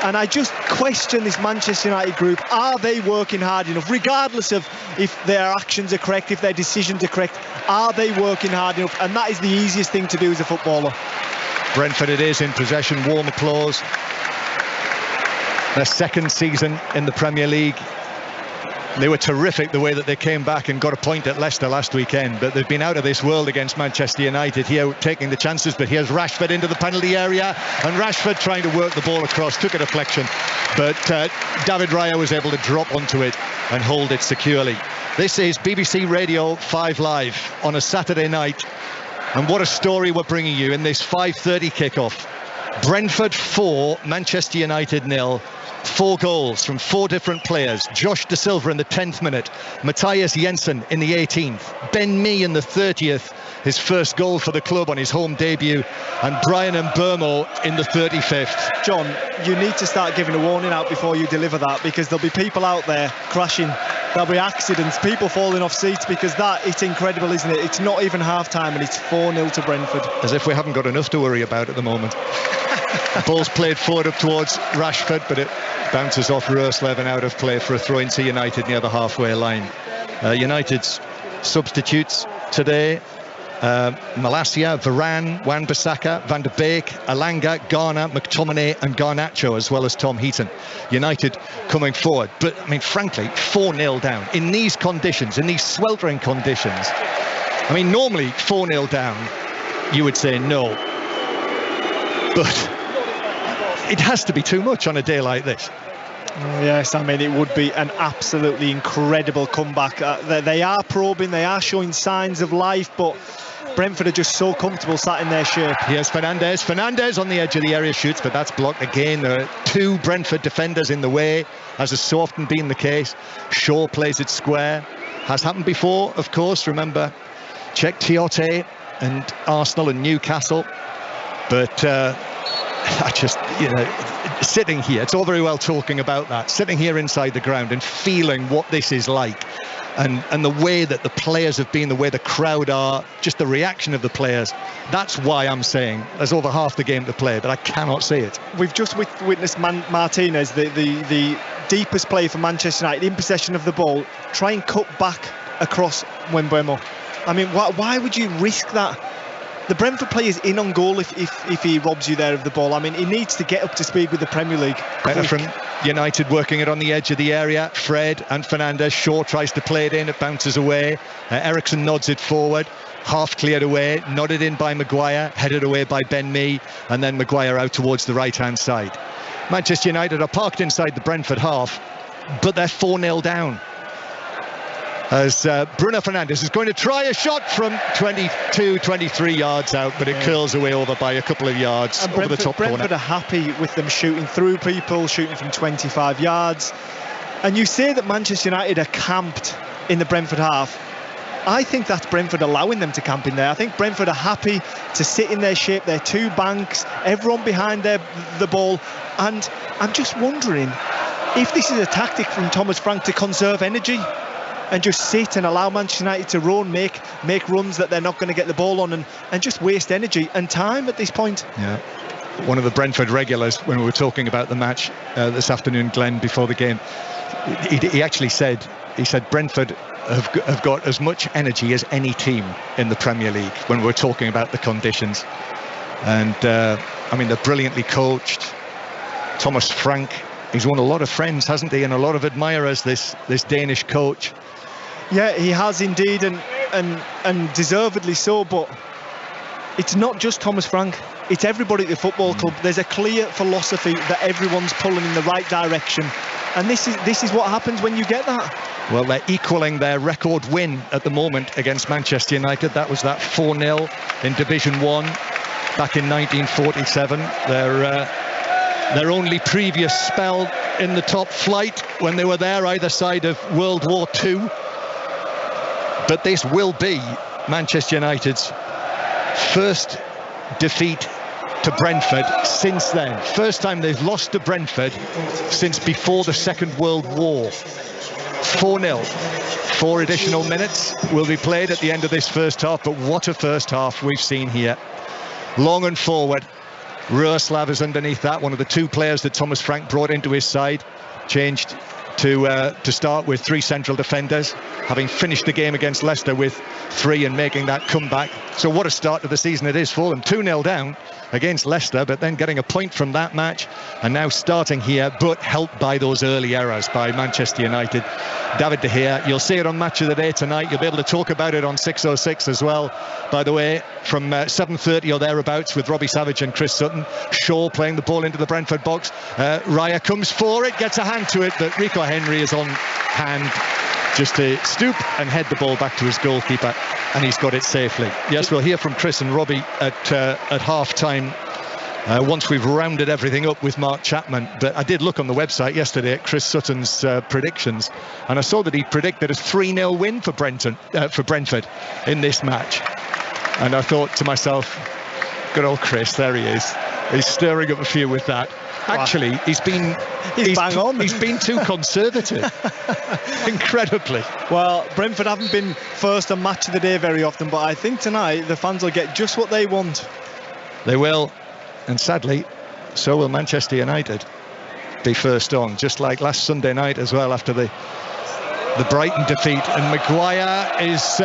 And I just question this Manchester United group. Are they working hard enough? Regardless of if their actions are correct, if their decisions are correct, are they working hard enough? And that is the easiest thing to do as a footballer. Brentford it is in possession, warm applause. Their second season in the Premier League. They were terrific the way that they came back and got a point at Leicester last weekend, but they've been out of this world against Manchester United here, taking the chances. But here's Rashford into the penalty area, and Rashford trying to work the ball across, took a deflection, but David Raya was able to drop onto it and hold it securely. This is BBC Radio 5 Live on a Saturday night, and what a story we're bringing you in this 5:30 kickoff. Brentford 4, Manchester United 0. 4 goals from 4 different players. Josh De Silva in the 10th minute, Matthias Jensen in the 18th, Ben Mee in the 30th, his first goal for the club on his home debut, and Brian Mbeumo in the 35th. John, you need to start giving a warning out before you deliver that, because there'll be people out there crashing, there'll be accidents, people falling off seats, because it's incredible, isn't it? It's not even half-time and it's 4-0 to Brentford. As if we haven't got enough to worry about at the moment. Ball's played forward up towards Rashford, but it bounces off Roerslev and out of play for a throw into United near the halfway line. United's substitutes today: Malacia, Varane, Wan-Bissaka, Van der Beek, Alanga, Garner, McTominay and Garnacho, as well as Tom Heaton. United coming forward, but I mean, frankly, 4-0 down in these conditions, in these sweltering conditions. I mean, normally 4-0 down, you would say no, but it has to be too much on a day like this. Yes, I mean, it would be an absolutely incredible comeback. They are probing, they are showing signs of life, but Brentford are just so comfortable sat in their shape. Here's Fernandes on the edge of the area, shoots, but that's blocked again. There are 2 Brentford defenders in the way, as has so often been the case. Shaw plays it square. Has happened before, of course. Remember, Czech Tiote and Arsenal and Newcastle. But I just, sitting here, it's all very well talking about that, sitting here inside the ground and feeling what this is like, and the way that the players have been, the way the crowd are, just the reaction of the players. That's why I'm saying there's over half the game to play, but I cannot see it. We've just witnessed Martinez, the deepest player for Manchester United, in possession of the ball, try and cut back across Mbeumo. I mean, why would you risk that? The Brentford player is in on goal if he robs you there of the ball. I mean, he needs to get up to speed with the Premier League. Better from United, working it on the edge of the area. Fred and Fernandes. Shaw tries to play it in, it bounces away. Eriksson nods it forward, half cleared away, nodded in by Maguire, headed away by Ben Mee, and then Maguire out towards the right-hand side. Manchester United are parked inside the Brentford half, but they're 4-0 down. As Bruno Fernandes is going to try a shot from 22, 23 yards out, but it curls away over by a couple of yards over the top corner. Brentford are happy with them shooting through people, shooting from 25 yards. And you say that Manchester United are camped in the Brentford half. I think that's Brentford allowing them to camp in there. I think Brentford are happy to sit in their shape, their 2 banks, everyone behind the ball. And I'm just wondering if this is a tactic from Thomas Frank to conserve energy. and just sit and allow Manchester United to run, make runs that they're not going to get the ball on, and just waste energy and time at this point. Yeah. One of the Brentford regulars, when we were talking about the match this afternoon, Glenn, before the game, he actually said, Brentford have got as much energy as any team in the Premier League when we were talking about the conditions. And I mean, they're brilliantly coached. Thomas Frank, he's won a lot of friends, hasn't he, and a lot of admirers, this Danish coach. Yeah, he has indeed, and deservedly so. But it's not just Thomas Frank, it's everybody at the football club. There's a clear philosophy that everyone's pulling in the right direction, and this is what happens when you get that. Well, they're equaling their record win at the moment against Manchester United. That was that 4-0 in Division 1 back in 1947. Their only previous spell in the top flight when they were there either side of World War II. But this will be Manchester United's first defeat to Brentford since then. First time they've lost to Brentford since before the Second World War. 4-0. 4 additional minutes will be played at the end of this first half, but what a first half we've seen here. Long and forward. Roeslav is underneath that, one of the 2 players that Thomas Frank brought into his side. Changed to start with 3 central defenders, having finished the game against Leicester with 3 and making that comeback. So what a start to the season it is for them. 2-0 down against Leicester, but then getting a point from that match, and now starting here, but helped by those early errors by Manchester United. David De Gea, you'll see it on Match of the Day tonight. You'll be able to talk about it on 606 as well, by the way, from 7:30 or thereabouts, with Robbie Savage and Chris Sutton. Shaw playing the ball into the Brentford box. Raya comes for it, gets a hand to it, but Rico Henry is on hand just to stoop and head the ball back to his goalkeeper, and he's got it safely. Yes, we'll hear from Chris and Robbie at half-time once we've rounded everything up with Mark Chapman. But I did look on the website yesterday at Chris Sutton's predictions, and I saw that he predicted a 3-0 win for Brentford in this match. And I thought to myself, good old Chris, there he is. He's stirring up a few with that. Actually, he's been too conservative. Incredibly. Well, Brentford haven't been first on Match of the Day very often, but I think tonight the fans will get just what they want. They will, and sadly, so will Manchester United be first on, just like last Sunday night as well, after the Brighton defeat. And Maguire is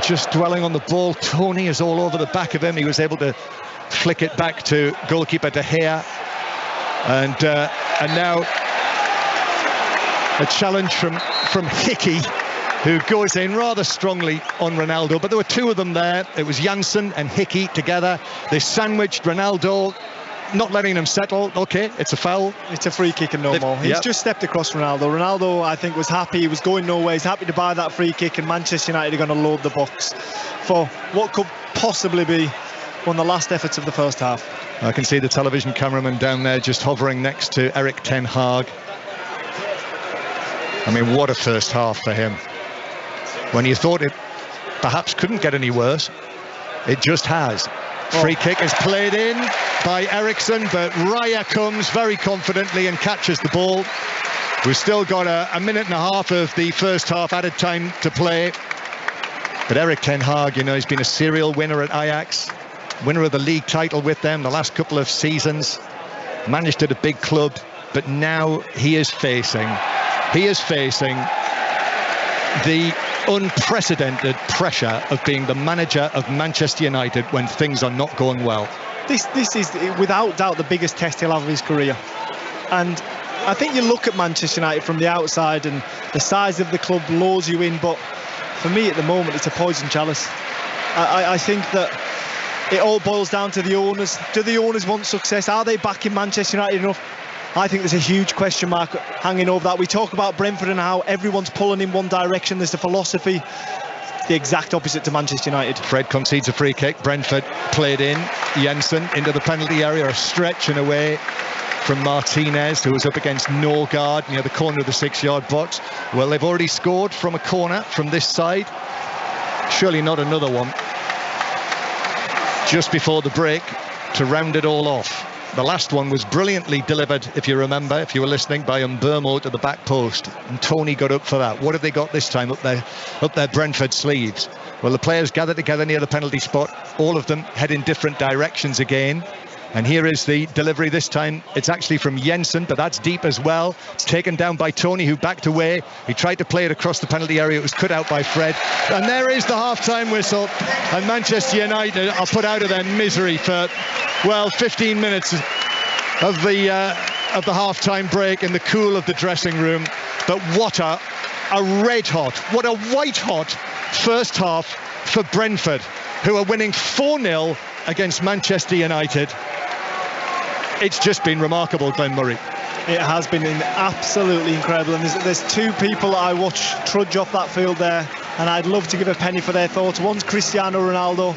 just dwelling on the ball. Tony is all over the back of him. He was able to flick it back to goalkeeper De Gea. And now a challenge from Hickey, who goes in rather strongly on Ronaldo. But there were 2 of them there. It was Janssen and Hickey together. They sandwiched Ronaldo, not letting him settle. Okay, it's a foul. It's a free kick and no more. He's just stepped across Ronaldo. Ronaldo, I think, was happy. He was going nowhere. He's happy to buy that free kick, and Manchester United are going to load the box for what could possibly be one of the last efforts of the first half. I can see the television cameraman down there just hovering next to Erik ten Hag. I mean, what a first half for him. When you thought it perhaps couldn't get any worse, it just has. Free kick is played in by Eriksson, but Raya comes very confidently and catches the ball. We've still got a minute and a half of the first half added time to play. But Erik ten Hag, you know, he's been a serial winner at Ajax, winner of the league title with them the last couple of seasons, managed at a big club, but now he is facing the unprecedented pressure of being the manager of Manchester United when things are not going well. This is without doubt the biggest test he'll have of his career, and I think you look at Manchester United from the outside and the size of the club lures you in, but for me at the moment it's a poison chalice. I think that it all boils down to the owners. Do the owners want success? Are they backing Manchester United enough? I think there's a huge question mark hanging over that. We talk about Brentford and how everyone's pulling in one direction. There's the philosophy, the exact opposite to Manchester United. Fred concedes a free kick. Brentford played in. Jensen into the penalty area, a stretch and away from Martinez, who was up against Norgard near the corner of the 6-yard box. Well, they've already scored from a corner from this side. Surely not another one. Just before the break to round it all off. The last one was brilliantly delivered, if you remember, if you were listening, by Mbermo to the back post, and Tony got up for that. What have they got this time up their Brentford sleeves? Well, the players gathered together near the penalty spot, all of them head in different directions again. And here is the delivery this time. It's actually from Jensen, but that's deep as well. Taken down by Tony, who backed away. He tried to play it across the penalty area. It was cut out by Fred. And there is the half-time whistle. And Manchester United are put out of their misery for, well, 15 minutes of the half-time break in the cool of the dressing room. But what a red-hot, what a white-hot first half for Brentford, who are winning 4-0 against Manchester United. It's just been remarkable, Glenn Murray. It has been absolutely incredible, and there's two people that I watch trudge off that field there, and I'd love to give a penny for their thoughts. One's Cristiano Ronaldo,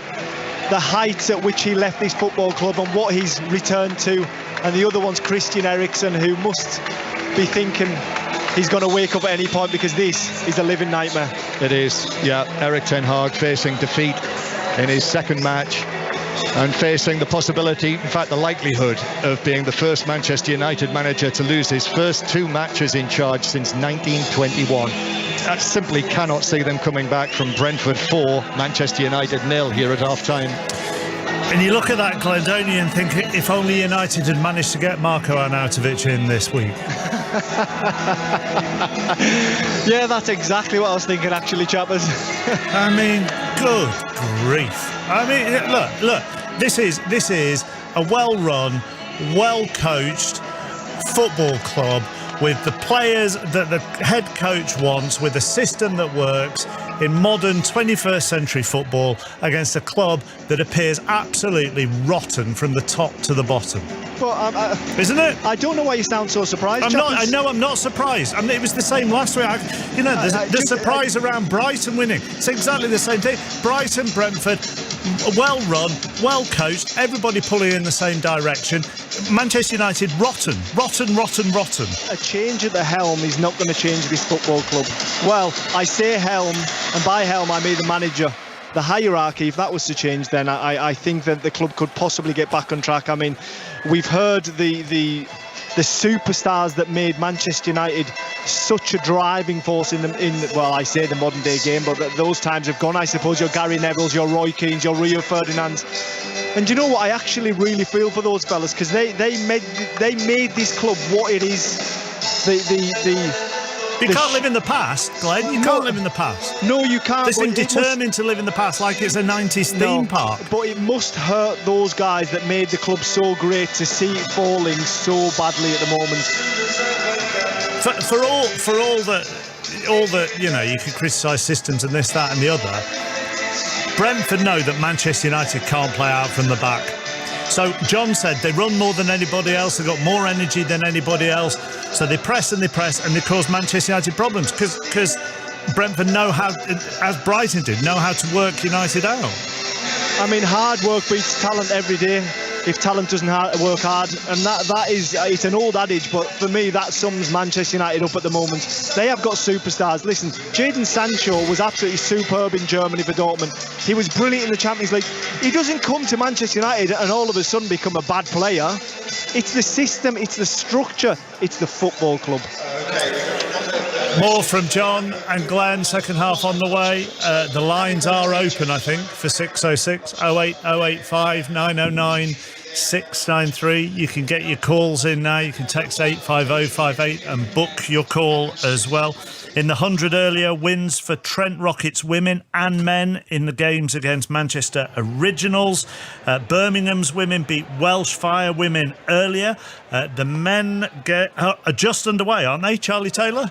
the heights at which he left this football club and what he's returned to, and the other one's Christian Eriksen, who must be thinking he's going to wake up at any point, because this is a living nightmare. It is, yeah. Erik ten Hag facing defeat in his second match, and facing the possibility, in fact the likelihood, of being the first Manchester United manager to lose his first 2 matches in charge since 1921. I simply cannot see them coming back from Brentford 4, Manchester United 0 here at half-time. And you look at that, Glenn, don't you, and think if only United had managed to get Marko Arnautovic in this week. Yeah, that's exactly what I was thinking, actually, chappers. I mean, good grief. I mean, look, this is a well-run, well-coached football club with the players that the head coach wants, with a system that works in modern 21st century football, against a club that appears absolutely rotten from the top to the bottom. But, isn't it? I don't know why you sound so surprised. I'm not surprised. I mean, it was the same last week. The surprise around Brighton winning. It's exactly the same thing. Brighton, Brentford, well run, well coached, everybody pulling in the same direction. Manchester United, rotten. A change at the helm is not going to change this football club. Well, I say helm, and by helm I mean the manager. The hierarchy, if that was to change, then I think that the club could possibly get back on track. I mean, we've heard the superstars that made Manchester United such a driving force in well, I say the modern day game, but those times have gone. I suppose your Gary Nevilles, your Roy Keanes, your Rio Ferdinands. And do you know what? I actually really feel for those fellas, because they made this club what it is. You can't live in the past, Glenn. You can't live in the past. No, you can't. They seem determined to live in the past like it's a 90s theme park. But it must hurt those guys that made the club so great to see it falling so badly at the moment. For all that you could criticise systems and this, that, and the other. Brentford know that Manchester United can't play out from the back. So John said they run more than anybody else. They've got more energy than anybody else. So they press and they cause Manchester United problems, because Brentford know how, as Brighton did, know how to work United out. I mean, hard work beats talent every day. If talent doesn't work hard, and that is, it's an old adage, but for me that sums Manchester United up at the moment. They have got superstars. Listen, Jadon Sancho was absolutely superb in Germany for Dortmund. He was brilliant in the Champions League. He doesn't come to Manchester United and all of a sudden become a bad player. It's the system, it's the structure, it's the football club. More from John and Glenn, second half on the way. The lines are open, I think, for 606 08 085 909 693. You can get your calls in now. You can text 85058 and book your call as well. In the 100 earlier, wins for Trent Rockets women and men in the games against Manchester Originals. Birmingham's women beat Welsh Fire women earlier. The men are just underway, aren't they, Charlie Taylor?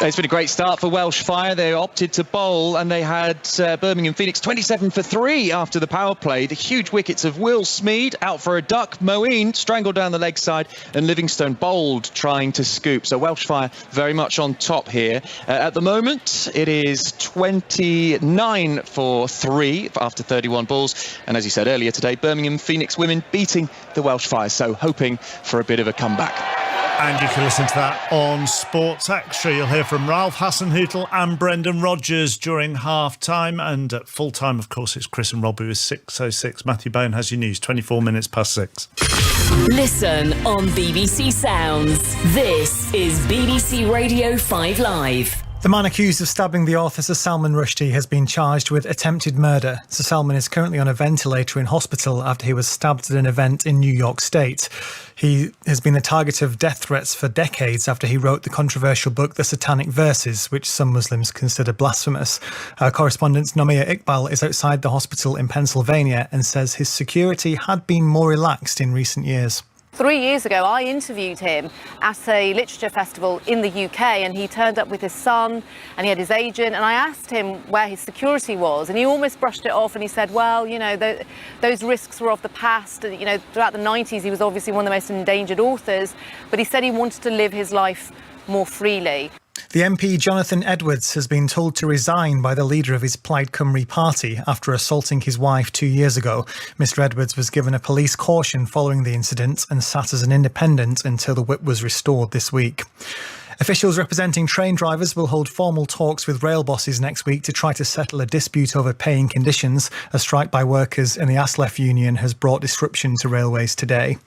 It's been a great start for Welsh Fire. They opted to bowl, and they had Birmingham Phoenix 27 for 3 after the power play. The huge wickets of Will Smead out for a duck. Moeen strangled down the leg side, and Livingstone bowled trying to scoop. So Welsh Fire very much on top here. At the moment, it is 29 for 3 after 31 balls. And as you said earlier today, Birmingham Phoenix women beating the Welsh Fire, so hoping for a bit of a comeback. And you can listen to that on Sports Extra. You'll hear from Ralph Hasenhüttl and Brendan Rodgers during half-time. And at full-time, of course, it's Chris and Robbie with 6:06. Matthew Bone has your news, 24 minutes past 6. Listen on BBC Sounds. This is BBC Radio 5 Live. The man accused of stabbing the author Sir Salman Rushdie has been charged with attempted murder. Sir Salman is currently on a ventilator in hospital after he was stabbed at an event in New York State. He has been the target of death threats for decades after he wrote the controversial book The Satanic Verses, which some Muslims consider blasphemous. Our correspondent Nomia Iqbal is outside the hospital in Pennsylvania and says his security had been more relaxed in recent years. 3 years ago, I interviewed him at a literature festival in the UK, and he turned up with his son and he had his agent, and I asked him where his security was, and he almost brushed it off and he said, well, you know, those risks were of the past. You know, throughout the 90s, he was obviously one of the most endangered authors, but he said he wanted to live his life more freely. The MP Jonathan Edwards has been told to resign by the leader of his Plaid Cymru party after assaulting his wife 2 years ago. Mr Edwards was given a police caution following the incident and sat as an independent until the whip was restored this week. Officials representing train drivers will hold formal talks with rail bosses next week to try to settle a dispute over paying conditions. A strike by workers in the ASLEF union has brought disruption to railways today.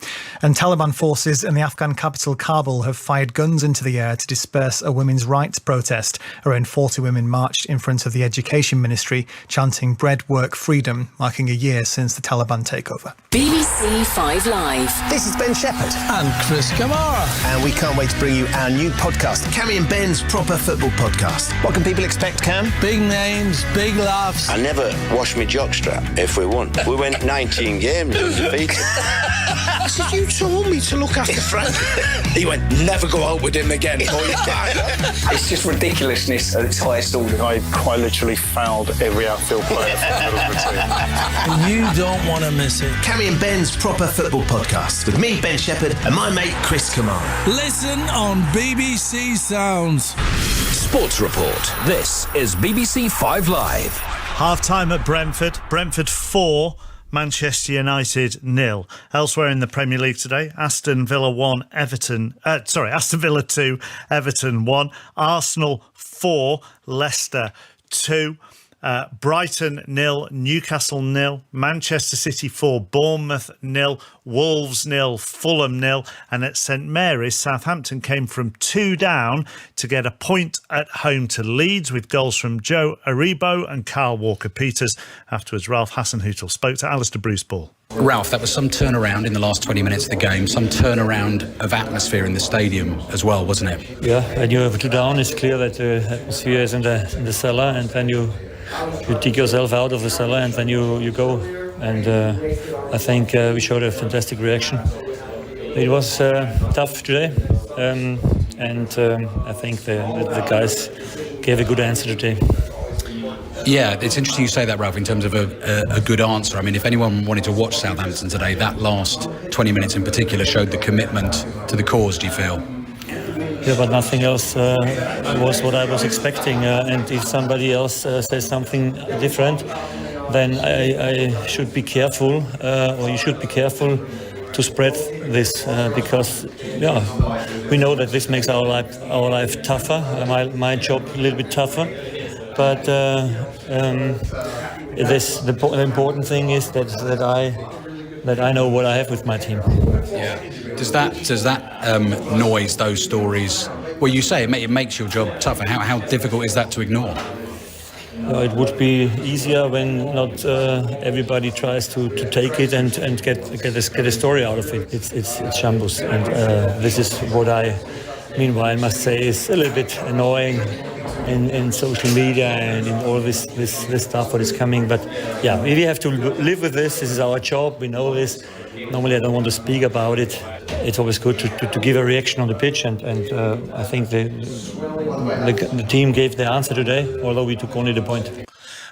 And Taliban forces in the Afghan capital Kabul have fired guns into the air to disperse a women's rights protest. Around 40 women marched in front of the Education Ministry, chanting bread, work, freedom, marking a year since the Taliban takeover. BBC 5 Live. This is Ben Shepherd. And Chris Kamara. And we can't wait to bring you our new podcast, Cammy and Ben's Proper Football Podcast. What can people expect, Cam? Big names, big laughs. I never wash my jockstrap if we won. We went 19 games undefeated. I said, you told me to look after Frank. He went, never go out with him again. It's just ridiculousness at its highest order. I quite literally fouled every outfield player from the middle of the team. You don't want to miss it. Cammy and Ben's Proper Football Podcast with me, Ben Shepherd, and my mate Chris Kamara. Listen on BBC Sounds. Sports Report. This is BBC 5 Live. Half-time at Brentford. Brentford 4, Manchester United 0. Elsewhere in the Premier League today, Aston Villa 2, Everton 1. Arsenal 4, Leicester 2. Brighton 0, Newcastle 0, Manchester City 4, Bournemouth 0, Wolves 0, Fulham 0, and at St Mary's, Southampton came from 2 down to get a point at home to Leeds with goals from Joe Aribo and Kyle Walker-Peters. Afterwards, Ralph Hasenhüttl spoke to Alistair Bruce-Ball. Ralph, that was some turnaround in the last 20 minutes of the game, some turnaround of atmosphere in the stadium as well, wasn't it? Yeah, when you have 2 down, it's clear that the atmosphere is in the cellar, and then you dig yourself out of the cellar and then you go. And I think we showed a fantastic reaction. It was tough today, and I think the guys gave a good answer today. Yeah, it's interesting you say that, Ralph, in terms of a good answer. I mean, if anyone wanted to watch Southampton today, that last 20 minutes in particular showed the commitment to the cause, do you feel? Yeah, but nothing else was what I was expecting. And if somebody else says something different, then I should be careful, or you should be careful to spread this, because we know that this makes our life tougher, my job a little bit tougher. But the important thing is that I know what I have with my team. Yeah. Does that noise, those stories? Well, you say it makes your job tougher. How difficult is that to ignore? It would be easier when not everybody tries to take it and get a story out of it. It's shambles, and this is what I meanwhile must say is a little bit annoying in social media and in all this stuff what is coming. But yeah, we have to live with this. This is our job. We know this. Normally I don't want to speak about it. It's always good to give a reaction on the pitch, and I think the team gave the answer today, although we took only the point.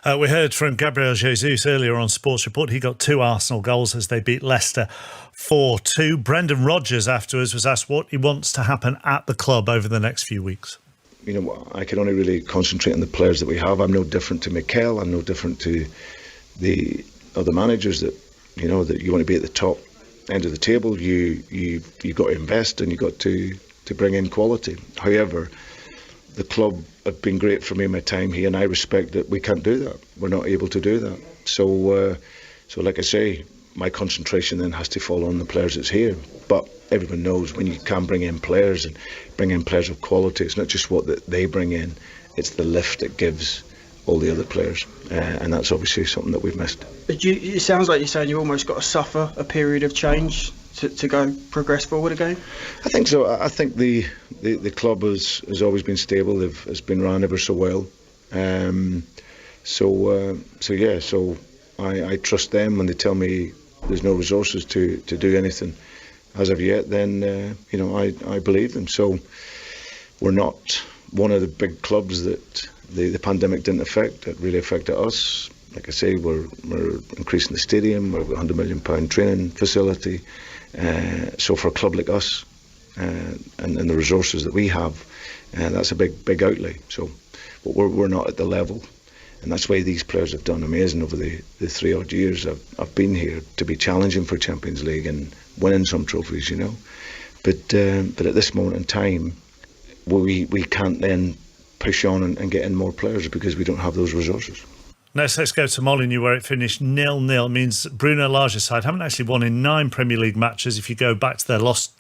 We heard from Gabriel Jesus earlier on Sports Report. He got 2 Arsenal goals as they beat Leicester 4-2. Brendan Rodgers afterwards was asked what he wants to happen at the club over the next few weeks. You know, I can only really concentrate on the players that we have. I'm no different to Mikel. I'm no different to the other managers that, you know, that you want to be at the top end of the table. You've got to invest, and you've got to to bring in quality. However, the club have been great for me in my time here, and I respect that we can't do that. We're not able to do that. So like I say, my concentration then has to fall on the players that's here. But everyone knows when you can bring in players and bring in players of quality, it's not just what that they bring in, it's the lift it gives all the other players, and that's obviously something that we've missed. But it sounds like you're saying you've almost got to suffer a period of change to go progress forward again. I think so. I think the club has always been stable. It's been run ever so well. So I trust them when they tell me there's no resources to do anything as of yet. Then I believe them. So we're not one of the big clubs that the pandemic didn't affect. It really affected us. Like I say, we're increasing the stadium. We've got £100 million training facility. So for a club like us and the resources that we have, that's a big outlay. So, but we're not at the level, and that's why these players have done amazing over the 3 odd years I've been here, to be challenging for Champions League and winning some trophies, But at this moment in time, we can't then push on and get in more players because we don't have those resources. Next, let's go to Molineux, where it finished 0-0. It means Bruno Lage's side haven't actually won in 9 Premier League matches if you go back to their last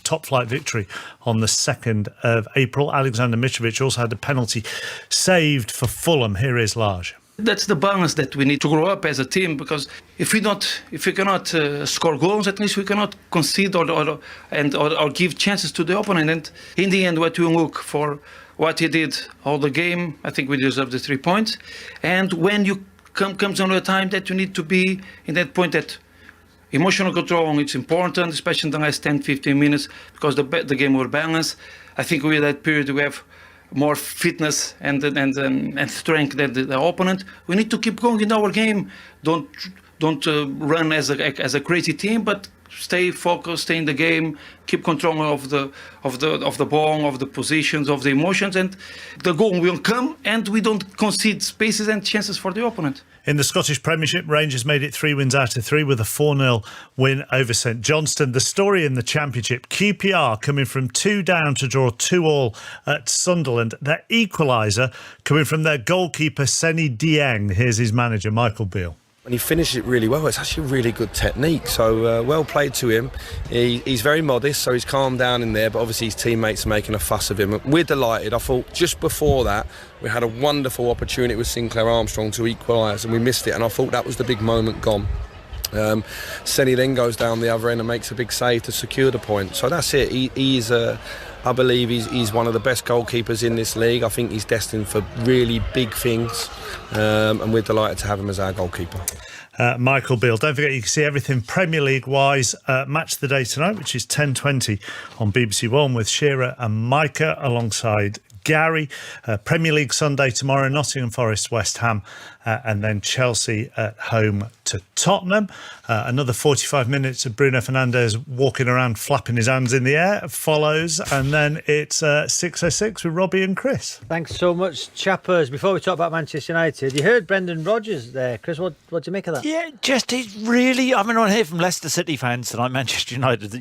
top-flight victory on the 2nd of April. Alexander Mitrovic also had a penalty saved for Fulham. Here is Lage. That's the balance that we need to grow up as a team, because if we cannot score goals, at least we cannot concede or give chances to the opponent. And in the end, what we look for, what he did all the game, I think we deserve the 3 points. And when you comes on a time that you need to be in that point, that emotional control, it's important, especially in the last 10-15 minutes, because the game will balance. I think with that period we have more fitness and strength than the opponent. We need to keep going in our game. Don't run as a crazy team, but stay focused, stay in the game, keep control of the ball, of the positions, of the emotions, and the goal will come, and we don't concede spaces and chances for the opponent. In the Scottish Premiership, Rangers made it 3 wins out of 3 with a 4-0 win over St Johnstone. The story in the Championship, QPR coming from 2 down to draw 2-2 at Sunderland. Their equaliser coming from their goalkeeper, Seny Dieng. Here's his manager, Michael Beale. And he finished it really well. It's actually a really good technique. So well played to him. He's very modest, so he's calmed down in there. But obviously his teammates are making a fuss of him. We're delighted. I thought just before that we had a wonderful opportunity with Sinclair Armstrong to equalise, and we missed it. And I thought that was the big moment gone. Seny then goes down the other end and makes a big save to secure the point. So that's it. He's I believe he's one of the best goalkeepers in this league. I think he's destined for really big things, and we're delighted to have him as our goalkeeper. Michael Beale. Don't forget, you can see everything Premier League wise. Match of the day tonight, which is 10:20 on BBC One with Shearer and Micah alongside Gary. Premier League Sunday tomorrow, Nottingham Forest, West Ham, and then Chelsea at home to Tottenham. Another 45 minutes of Bruno Fernandes walking around flapping his hands in the air follows, and then it's 6:06 with Robbie and Chris. Thanks so much, chappers. Before we talk about Manchester United, you heard Brendan Rodgers there. Chris, what do you make of that? Yeah, he's really, I want to hear from Leicester City fans tonight. Manchester United,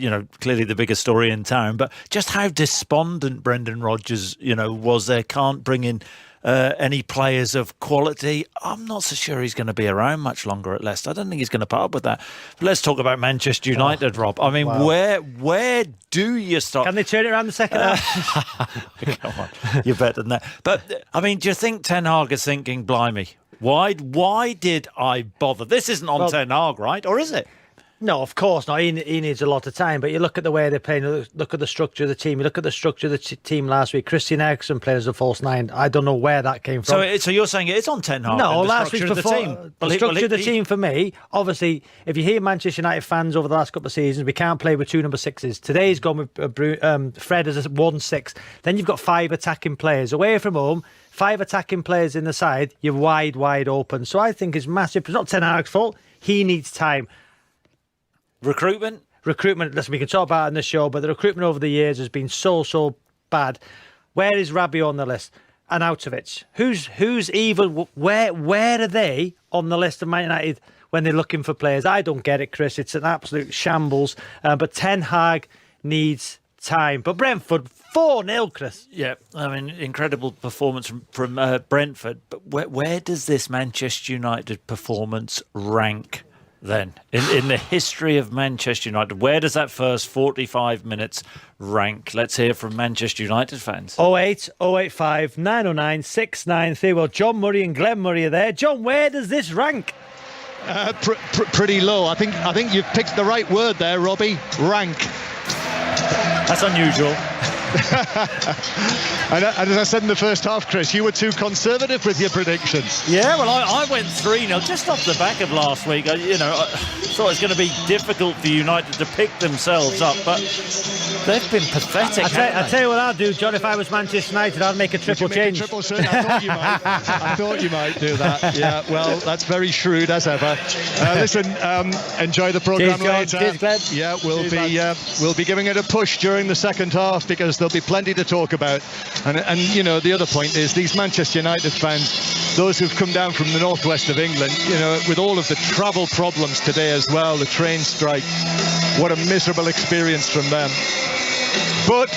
clearly the biggest story in town, but just how despondent Brendan Rodgers, was there. Can't bring in any players of quality. I'm not so sure he's going to be around much longer at Leicester. I don't think he's going to put up with that. But let's talk about Manchester United, Rob. I mean, wow. Where do you start? Can they turn it around the second half? Come on, you're better than that. But I mean, do you think Ten Hag is thinking, blimey, why did I bother? This isn't on Ten Hag, right? Or is it? No, of course not. He needs a lot of time. But you look at the way they're playing, look at the structure of the team. You look at the structure of the team last week. Christian Eriksen played as a false 9. I don't know where that came from. So you're saying it's on Ten Hag? No, last week before, the team. The structure of the team for me, obviously, if you hear Manchester United fans over the last couple of seasons, we can't play with 2 number 6s. Today he's gone with Fred as a 1-6. Then you've got 5 attacking players. Away from home, 5 attacking players in the side, you're wide open. So I think it's massive. It's not Ten Hag's fault. He needs time. Recruitment, listen, we can talk about it on the show, but the recruitment over the years has been so bad. Where is Rabiot on the list? And Arnautovic. Who's evil? Where are they on the list of Man United when they're looking for players? I don't get it, Chris. It's an absolute shambles. But Ten Hag needs time. But Brentford 4-0, Chris. Yeah, I mean, incredible performance from Brentford. But where does this Manchester United performance rank then in the history of Manchester United? Where does that first 45 minutes rank? Let's hear from Manchester United fans. 08085 909 693. Well, John Murray and Glenn Murray are there. John, where does this rank? Pretty low. I think you've picked the right word there, Robbie. Rank. That's unusual. And as I said in the first half, Chris, you were too conservative with your predictions. Yeah, well, I went 3-0 just off the back of last week. I thought it was going to be difficult for United to pick themselves up, but they've been pathetic. I tell you what I'd do, John, if I was Manchester United, I'd make a triple change. I thought you might. I thought you might do that. Yeah, well, that's very shrewd as ever. Listen, enjoy the programme later. Cheers, Glenn. Yeah, we'll be giving it a push during the second half because there'll be plenty to talk about. And the other point is these Manchester United fans, those who've come down from the northwest of England, with all of the travel problems today as well, the train strike, what a miserable experience from them. But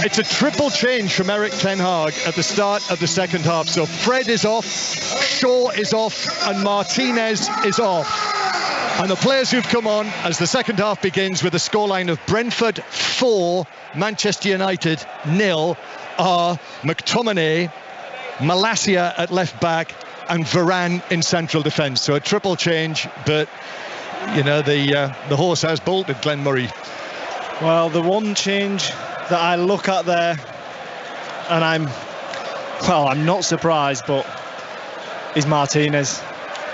it's a triple change from Erik ten Hag at the start of the second half. So Fred is off, Shaw is off, and Martinez is off. And the players who've come on as the second half begins with a scoreline of Brentford 4, Manchester United 0 are McTominay, Malacia at left back, and Varane in central defence. So a triple change, but the horse has bolted, Glenn Murray. Well, the one change that I look at there, and I'm not surprised, but is Martinez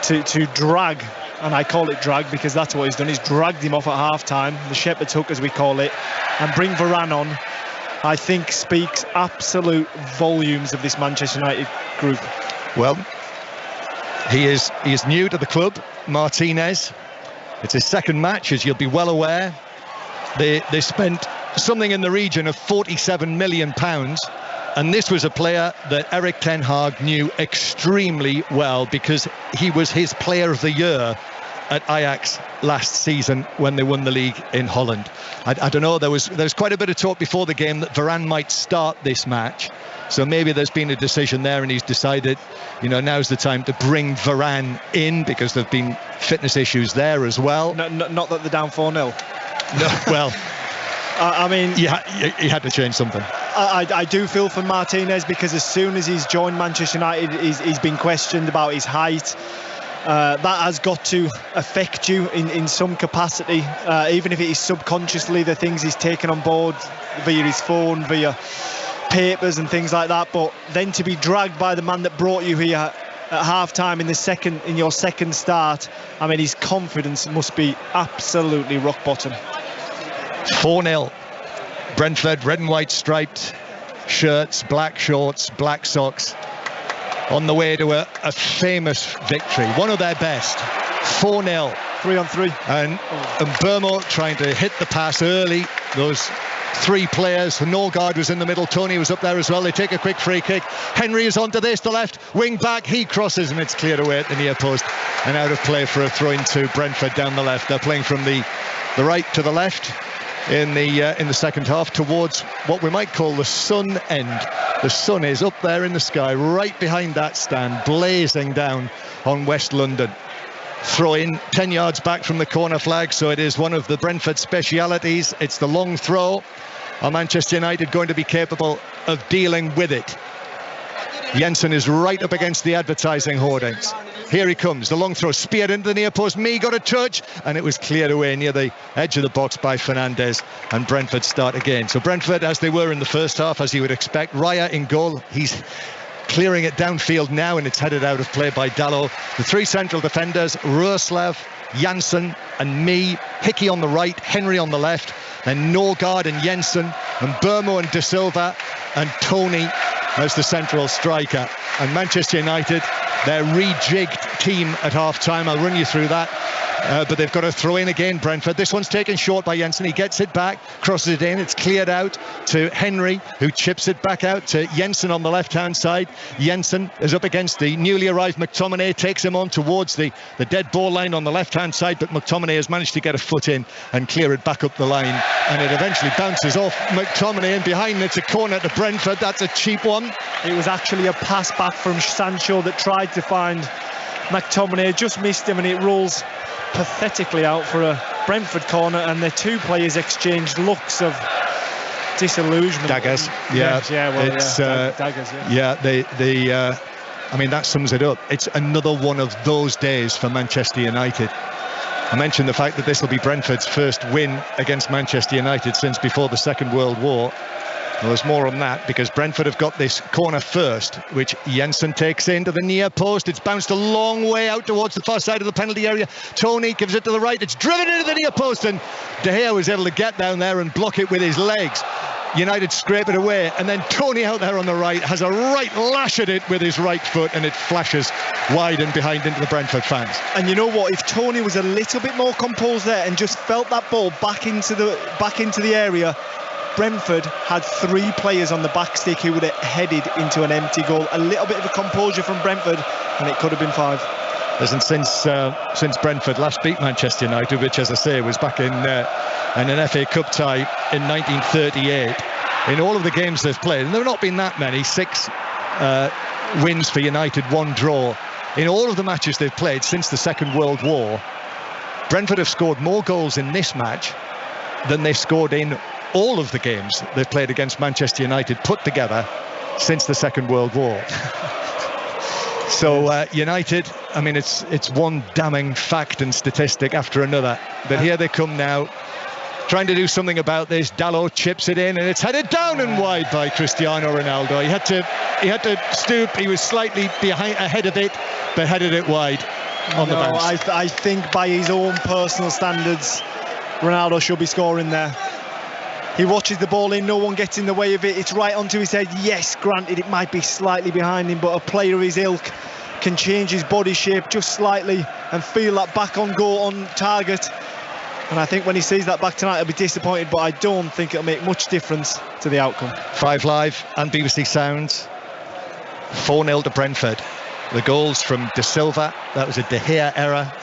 to drag. And I call it drag because that's what he's done. He's dragged him off at half-time, the shepherd's hook as we call it, and bring Varane on, I think speaks absolute volumes of this Manchester United group. Well, he is new to the club, Martinez. It's his second match, as you'll be well aware. They spent something in the region of £47 million. And this was a player that Erik ten Hag knew extremely well because he was his player of the year at Ajax last season when they won the league in Holland. I don't know, there was quite a bit of talk before the game that Varane might start this match. So maybe there's been a decision there and he's decided, now's the time to bring Varane in because there've been fitness issues there as well. Not that they're down 4-0. No, well... I mean, he had to change something. I do feel for Martinez because as soon as he's joined Manchester United, he's been questioned about his height. That has got to affect you in some capacity, even if it is subconsciously the things he's taken on board via his phone, via papers and things like that. But then to be dragged by the man that brought you here at half-time in your second start, I mean, his confidence must be absolutely rock bottom. 4-0. Brentford, red and white striped shirts, black shorts, black socks, on the way to a famous victory, one of their best. 4-0. 3-on-3. And Burmo trying to hit the pass early. Those three players. Norgard was in the middle. Tony was up there as well. They take a quick free kick. Henry is onto this, the left wing back. He crosses and it's cleared away at the near post and out of play for a throw-in to Brentford down the left. They're playing from the right to the left in the second half towards what we might call the sun end. The sun is up there in the sky right behind that stand, blazing down on West London. Throw in 10 yards back from the corner flag, so it is one of the Brentford specialities. It's the long throw. Are Manchester United going to be capable of dealing with it? Jensen is right up against the advertising hoardings. Here he comes, the long throw, speared into the near post. Mee got a touch, and it was cleared away near the edge of the box by Fernandes, and Brentford start again. So Brentford, as they were in the first half, as you would expect. Raya in goal. He's clearing it downfield now, and it's headed out of play by Dalot. The three central defenders, Roeslav, Janssen and Mee. Hickey on the right, Henry on the left, then Norgard and Jensen, and Burmo and De Silva, and Tony as the central striker. And Manchester United their rejigged team at half-time. I'll run you through that. But they've got to throw in again, Brentford. This one's taken short by Jensen. He gets it back, crosses it in. It's cleared out to Henry, who chips it back out to Jensen on the left-hand side. Jensen is up against the newly arrived McTominay, takes him on towards the dead ball line on the left-hand side, but McTominay has managed to get a foot in and clear it back up the line, and it eventually bounces off McTominay, and behind it's a corner to Brentford. That's a cheap one. It was actually a pass back from Sancho that tried to find McTominay, just missed him, and it rolls pathetically out for a Brentford corner, and the two players exchanged looks of disillusionment. Daggers, daggers, I mean, that sums it up. It's another one of those days for Manchester United. I mentioned the fact that this will be Brentford's first win against Manchester United since before the Second World War. Well, there's more on that, because Brentford have got this corner first, which Jensen takes into the near post. It's bounced a long way out towards the far side of the penalty area. Tony gives it to the right. It's driven into the near post, and De Gea was able to get down there and block it with his legs. United scrape it away, and then Tony out there on the right has a right lash at it with his right foot, and it flashes wide and behind into the Brentford fans. And you know what? If Tony was a little bit more composed there and just felt that ball back into the area, Brentford had three players on the back stick who would have headed into an empty goal. A little bit of a composure from Brentford, and it could have been 5. Listen, since Brentford last beat Manchester United, which, as I say, was back in an FA Cup tie in 1938, in all of the games they've played, and there have not been that many, 6 wins for United, 1 draw. In all of the matches they've played since the Second World War, Brentford have scored more goals in this match than they scored in all of the games they've played against Manchester United put together since the Second World War. So United, I mean, it's one damning fact and statistic after another. But here they come now, trying to do something about this. Dalot chips it in, and it's headed down and wide by Cristiano Ronaldo. He had to stoop. He was slightly ahead of it, but headed it wide on the bounce. I think by his own personal standards, Ronaldo should be scoring there. He watches the ball in, no one gets in the way of it, it's right onto his head. Yes, granted, it might be slightly behind him, but a player of his ilk can change his body shape just slightly and feel that back on goal, on target. And I think when he sees that back tonight, he'll be disappointed, but I don't think it'll make much difference to the outcome. 5 Live and BBC Sounds, 4-0 to Brentford. The goals from De Silva, that was a De Gea error.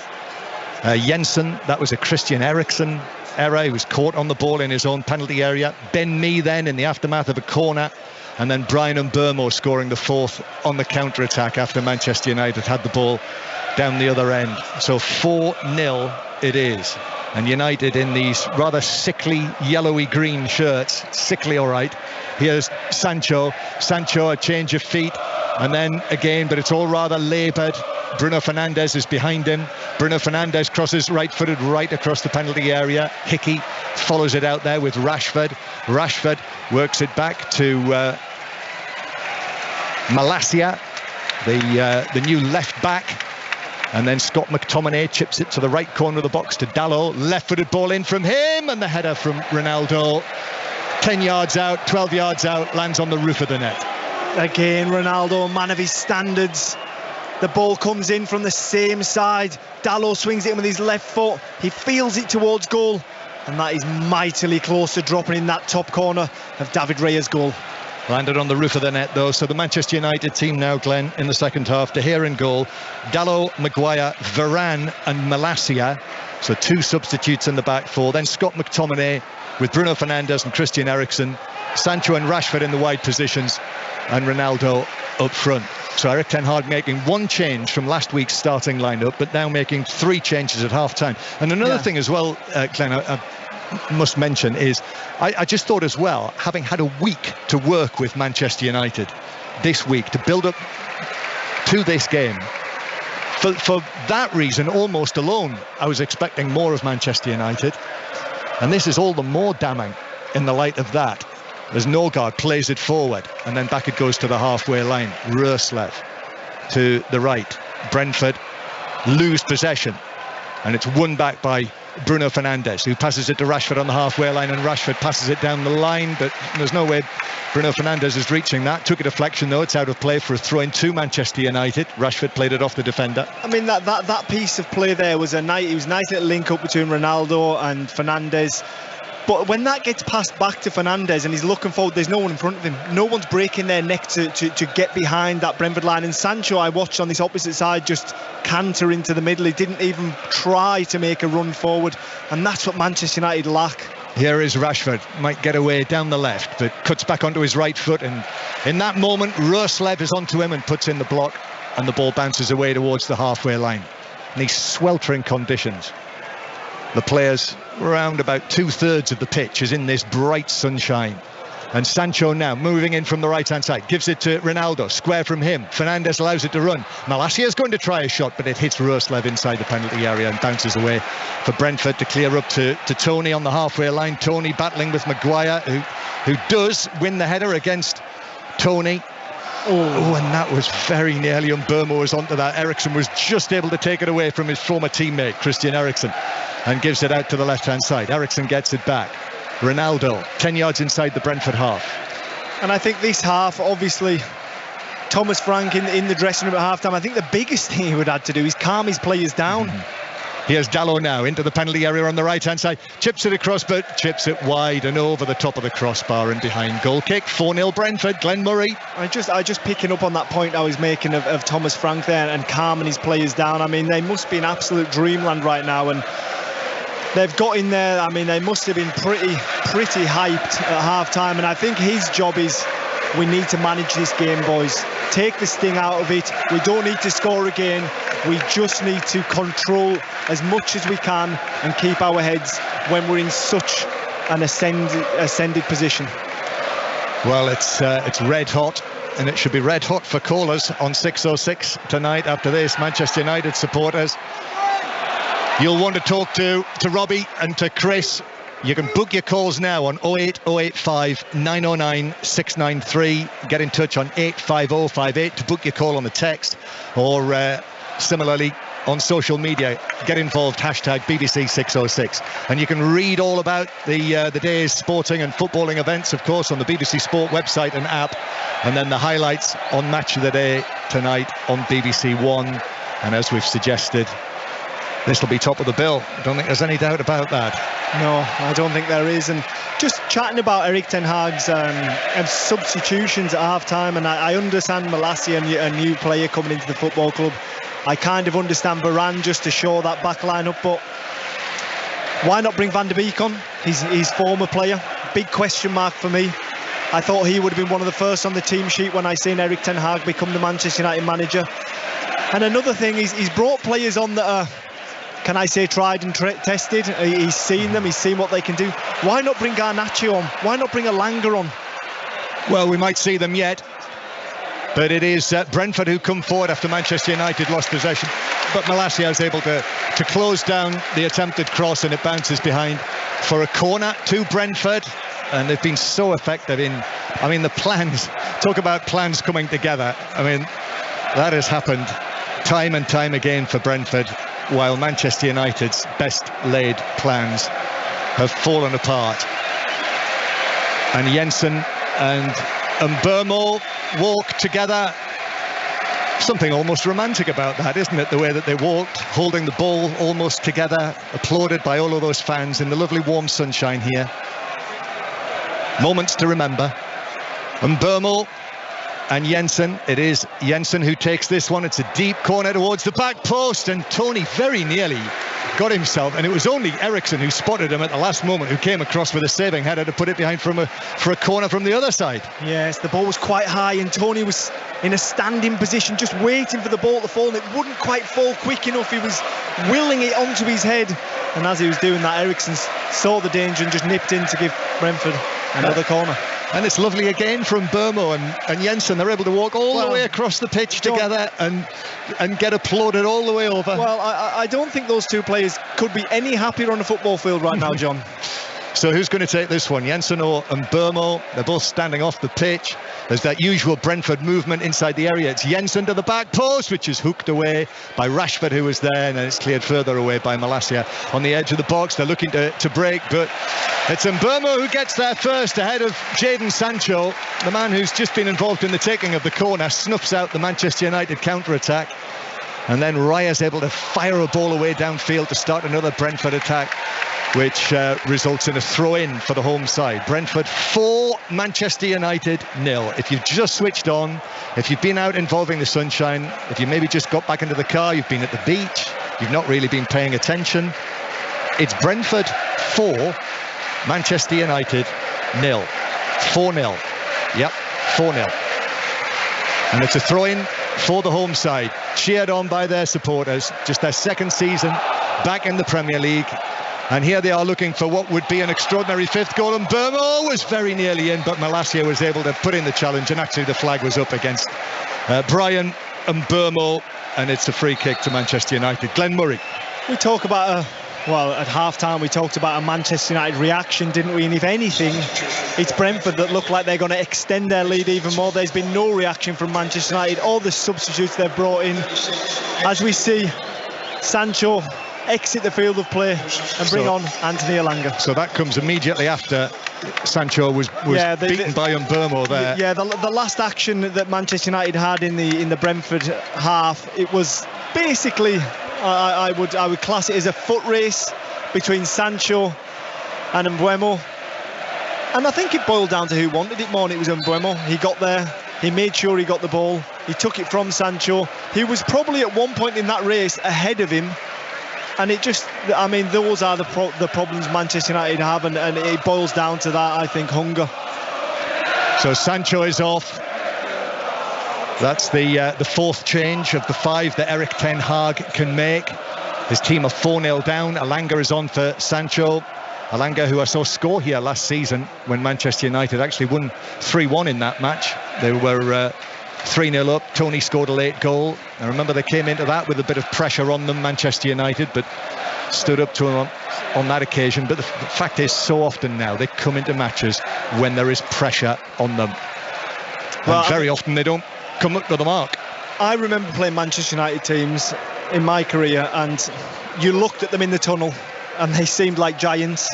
Jensen, that was a Christian Eriksen error. He was caught on the ball in his own penalty area. Ben Mee then in the aftermath of a corner, and then Brian Mbeumo scoring the 4th on the counter-attack after Manchester United had the ball down the other end. So 4-0 it is, and United in these rather sickly yellowy green shirts. Sickly, all right. Here's Sancho, a change of feet, and then again, but it's all rather laboured. Bruno Fernandes is behind him. Bruno Fernandes crosses right-footed right across the penalty area. Hickey follows it out there with Rashford. Rashford works it back to Malacia, the new left back. And then Scott McTominay chips it to the right corner of the box to Dalot. Left-footed ball in from him, and the header from Ronaldo. 10 yards out, 12 yards out, lands on the roof of the net. Again, Ronaldo, man of his standards. The ball comes in from the same side. Dalot swings it in with his left foot. He feels it towards goal, and that is mightily close to dropping in that top corner of David Raya's goal. Landed on the roof of the net, though. So the Manchester United team now, Glenn, in the second half. De Gea in goal. Dalot, Maguire, Varane and Malacia. So 2 substitutes in the back 4. Then Scott McTominay with Bruno Fernandes and Christian Eriksen. Sancho and Rashford in the wide positions, and Ronaldo up front. So Erik ten Hag making 1 change from last week's starting lineup, but now making 3 changes at half-time. And another thing as well, Glenn, I must mention is I just thought as well, having had a week to work with Manchester United this week to build up to this game, for that reason almost alone, I was expecting more of Manchester United, and this is all the more damning in the light of that, as Norgard plays it forward, and then back it goes to the halfway line. Roerslev to the right. Brentford lose possession, and it's won back by Bruno Fernandes, who passes it to Rashford on the halfway line, and Rashford passes it down the line, but there's no way Bruno Fernandes is reaching that. Took a deflection though, it's out of play for a throw-in to Manchester United. Rashford played it off the defender. I mean, that piece of play there was a nice little link up between Ronaldo and Fernandes. But when that gets passed back to Fernandes and he's looking forward, there's no one in front of him. No one's breaking their neck to get behind that Brentford line. And Sancho, I watched on this opposite side, just canter into the middle. He didn't even try to make a run forward. And that's what Manchester United lack. Here is Rashford, might get away down the left, but cuts back onto his right foot. And in that moment, Roslev is onto him and puts in the block. And the ball bounces away towards the halfway line. In these sweltering conditions, the players around about 2/3 of the pitch is in this bright sunshine. And Sancho now moving in from the right hand side, gives it to Ronaldo, square from him. Fernandes allows it to run. Malacia is going to try a shot, but it hits Roslev inside the penalty area and bounces away for Brentford to clear up to Tony on the halfway line. Tony battling with Maguire, who does win the header against Tony. Oh, and that was very nearly, and Burmo was onto that. Eriksen was just able to take it away from his former teammate Christian Eriksen and gives it out to the left hand side. Eriksen gets it back. Ronaldo 10 yards inside the Brentford half. And I think this half, obviously, Thomas Frank in the dressing room at half time, I think the biggest thing he would have to do is calm his players down. Here's Dalot now into the penalty area on the right hand side, chips it across, but chips it wide and over the top of the crossbar and behind. Goal kick, 4-0 Brentford. Glenn Murray. I just picking up on that point I was making of Thomas Frank there and calming his players down. I mean, they must be in absolute dreamland right now, and they've got in there. I mean, they must have been pretty hyped at half time, and I think his job is, we need to manage this game, boys. Take the sting out of it. We don't need to score again. We just need to control as much as we can and keep our heads when we're in such an ascended position. Well, it's red hot, and it should be red hot for callers on 606 tonight after this. Manchester United supporters, you'll want to talk to Robbie and to Chris. You can book your calls now on 08085 909 693. Get in touch on 85058 to book your call on the text, or similarly on social media. Get involved, hashtag BBC 606. And you can read all about the day's sporting and footballing events, of course, on the BBC Sport website and app, and then the highlights on Match of the Day tonight on BBC One. And as we've suggested, this will be top of the bill. I don't think there's any doubt about that. No, I don't think there is. And just chatting about Erik ten Hag's substitutions at half-time, and I understand Malacia, a new player coming into the football club. I kind of understand Varane just to shore that back line up, but why not bring Van der Beek on? He's his former player. Big question mark for me. I thought he would have been one of the first on the team sheet when I seen Erik ten Hag become the Manchester United manager. And another thing is he's brought players on that are, can I say, tried and tested. He's seen them, he's seen what they can do. Why not bring Garnacho on? Why not bring Elanga on? Well, we might see them yet, but it is Brentford who come forward after Manchester United lost possession. But Malacia is able to close down the attempted cross, and it bounces behind for a corner to Brentford. And they've been so effective the plans, talk about plans coming together. I mean, that has happened time and time again for Brentford, while Manchester United's best laid plans have fallen apart. And Jensen and Burmo walk together. Something almost romantic about that, isn't it? The way that they walked, holding the ball almost together, applauded by all of those fans in the lovely warm sunshine here. Moments to remember. And Burmo and Jensen, it is Jensen who takes this one. It's a deep corner towards the back post, and Tony very nearly got himself, and it was only Eriksen who spotted him at the last moment, who came across with a saving header to put it behind for a corner from the other side. Yes, the ball was quite high, and Tony was in a standing position just waiting for the ball to fall, and it wouldn't quite fall quick enough. He was willing it onto his head, and as he was doing that, Eriksen saw the danger and just nipped in to give Brentford another corner. And it's lovely again from Burmo and Jensen. They're able to walk all the way across the pitch together and get applauded all the way over. Well, I don't think those two players could be any happier on the football field right now, John. So who's going to take this one? Jensen or Mbermo? They're both standing off the pitch. There's that usual Brentford movement inside the area. It's Jensen to the back post, which is hooked away by Rashford, who was there, and then it's cleared further away by Malacia on the edge of the box. They're looking to break, but it's Mbermo who gets there first, ahead of Jadon Sancho, the man who's just been involved in the taking of the corner, snuffs out the Manchester United counter-attack. And then Raya's able to fire a ball away downfield to start another Brentford attack, which results in a throw-in for the home side. Brentford 4, Manchester United 0. If you've just switched on, if you've been out involving the sunshine, if you maybe just got back into the car, you've been at the beach, you've not really been paying attention, it's Brentford 4, Manchester United 0. 4-0. Yep, 4-0. And it's a throw-in for the home side, cheered on by their supporters. Just their second season back in the Premier League. And here they are looking for what would be an extraordinary fifth goal. And Mbermo was very nearly in, but Malacia was able to put in the challenge. And actually the flag was up against Brian Mbermo. And it's a free kick to Manchester United. Glenn Murray. We talk about at half-time we talked about a Manchester United reaction, didn't we? And if anything, it's Brentford that look like they're going to extend their lead even more. There's been no reaction from Manchester United. All the substitutes they've brought in, as we see Sancho exit the field of play and bring on Anthony Elanga. So that comes immediately after Sancho was beaten by Mbermo there. Yeah, the last action that Manchester United had in the Brentford half, it was basically, I would class it as a foot race between Sancho and Mbermo. And I think it boiled down to who wanted it more, and it was Mbermo. He got there, he made sure he got the ball, he took it from Sancho. He was probably at one point in that race ahead of him. And it just, I mean, those are the problems Manchester United have, and it boils down to that, I think, hunger. So Sancho is off. That's the fourth change of the 5 that Erik ten Hag can make. His team are 4-0 down. Elanga is on for Sancho. Elanga, who I saw score here last season when Manchester United actually won 3-1 in that match. They were 3-0 up. Tony scored a late goal. I remember they came into that with a bit of pressure on them, Manchester United, but stood up to them on that occasion. But the fact is, so often now they come into matches when there is pressure on them. Well, and very often they don't come up to the mark. I remember playing Manchester United teams in my career, and you looked at them in the tunnel and they seemed like giants.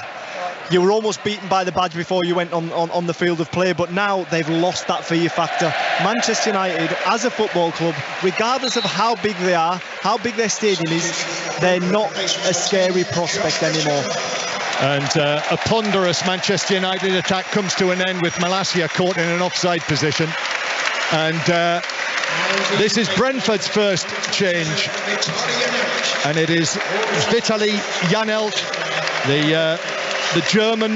You were almost beaten by the badge before you went on the field of play, but now they've lost that fear factor. Manchester United, as a football club, regardless of how big they are, how big their stadium is, they're not a scary prospect anymore. And a ponderous Manchester United attack comes to an end with Malacia caught in an offside position. And this is Brentford's first change. And it is Vitaly Janelt, the German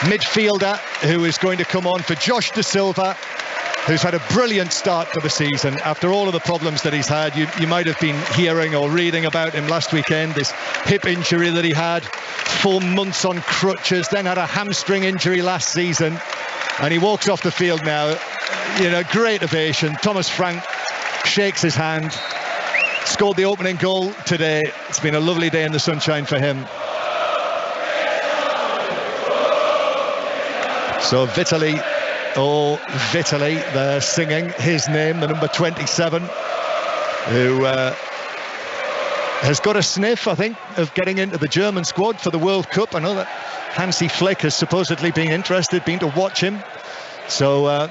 midfielder, who is going to come on for Josh De Silva, who's had a brilliant start to the season after all of the problems that he's had. You might have been hearing or reading about him last weekend, this hip injury that he had, 4 months on crutches, then had a hamstring injury last season, and he walks off the field now. Great ovation. Thomas Frank shakes his hand, scored the opening goal today. It's been a lovely day in the sunshine for him. So Vitaly, they're singing his name, the number 27, who has got a sniff, I think, of getting into the German squad for the World Cup. I know that Hansi Flick has supposedly been interested, been to watch him. So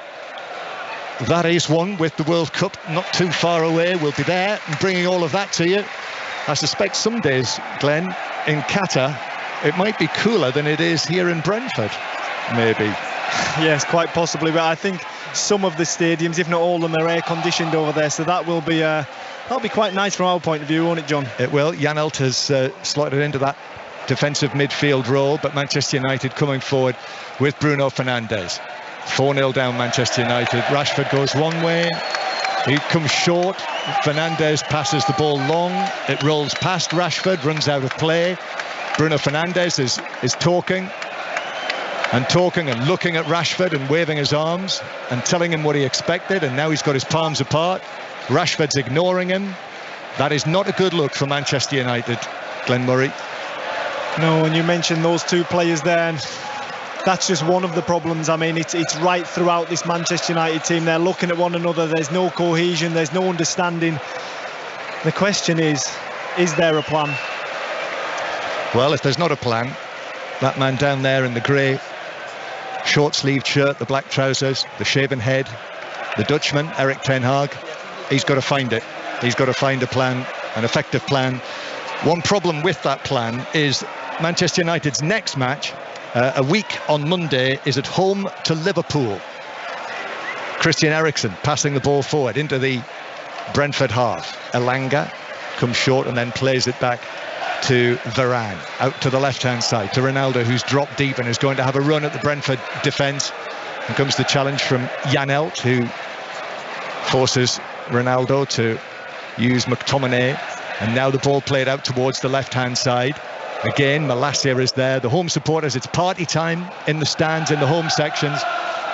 that is one with the World Cup not too far away. We'll be there and bringing all of that to you. I suspect some days, Glenn, in Qatar, it might be cooler than it is here in Brentford. Maybe. Yes, quite possibly, but I think some of the stadiums, if not all of them, are air conditioned over there, so that'll be quite nice from our point of view, won't it, John? It will. Janelt has slotted into that defensive midfield role, but Manchester United coming forward with Bruno Fernandes. 4-0 down Manchester United. Rashford goes one way, he comes short. Fernandes passes the ball long, it rolls past Rashford, runs out of play. Bruno Fernandes is talking and looking at Rashford and waving his arms and telling him what he expected, and now he's got his palms apart. Rashford's ignoring him. That is not a good look for Manchester United, Glenn Murray. No, and you mentioned those two players there, and that's just one of the problems. I mean, it's right throughout this Manchester United team. They're looking at one another. There's no cohesion. There's no understanding. The question is there a plan? Well, if there's not a plan, that man down there in the grey short-sleeved shirt, the black trousers, the shaven head, the Dutchman, Erik ten Hag, he's got to find it. He's got to find a plan, an effective plan. One problem with that plan is Manchester United's next match, a week on Monday, is at home to Liverpool. Christian Eriksen passing the ball forward into the Brentford half. Elanga comes short and then plays it back to Varane, out to the left-hand side, to Ronaldo, who's dropped deep and is going to have a run at the Brentford defence. And comes the challenge from Janelt, who forces Ronaldo to use McTominay. And now the ball played out towards the left-hand side. Again, Malacia is there. The home supporters, it's party time in the stands, in the home sections.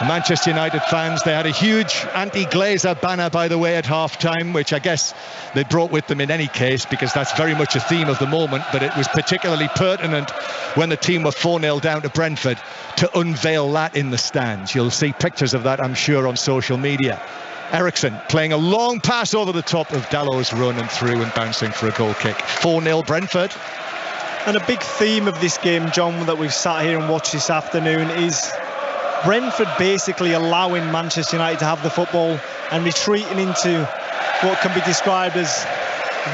The Manchester United fans, they had a huge anti-Glazer banner, by the way, at half-time, which I guess they brought with them in any case, because that's very much a theme of the moment. But it was particularly pertinent when the team were 4-0 down to Brentford to unveil that in the stands. You'll see pictures of that, I'm sure, on social media. Eriksen playing a long pass over the top of Dallot's run and through and bouncing for a goal kick. 4-0 Brentford. And a big theme of this game, John, that we've sat here and watched this afternoon is Brentford basically allowing Manchester United to have the football and retreating into what can be described as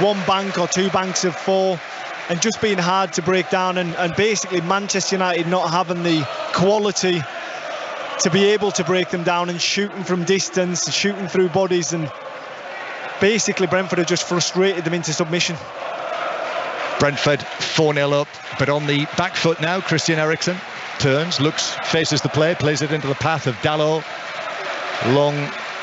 one bank or two banks of four, and just being hard to break down, and basically Manchester United not having the quality to be able to break them down and shooting from distance, shooting through bodies, and basically Brentford have just frustrated them into submission. Brentford 4-0 up, but on the back foot now. Christian Eriksen turns, looks, faces the play, plays it into the path of Dallot. Long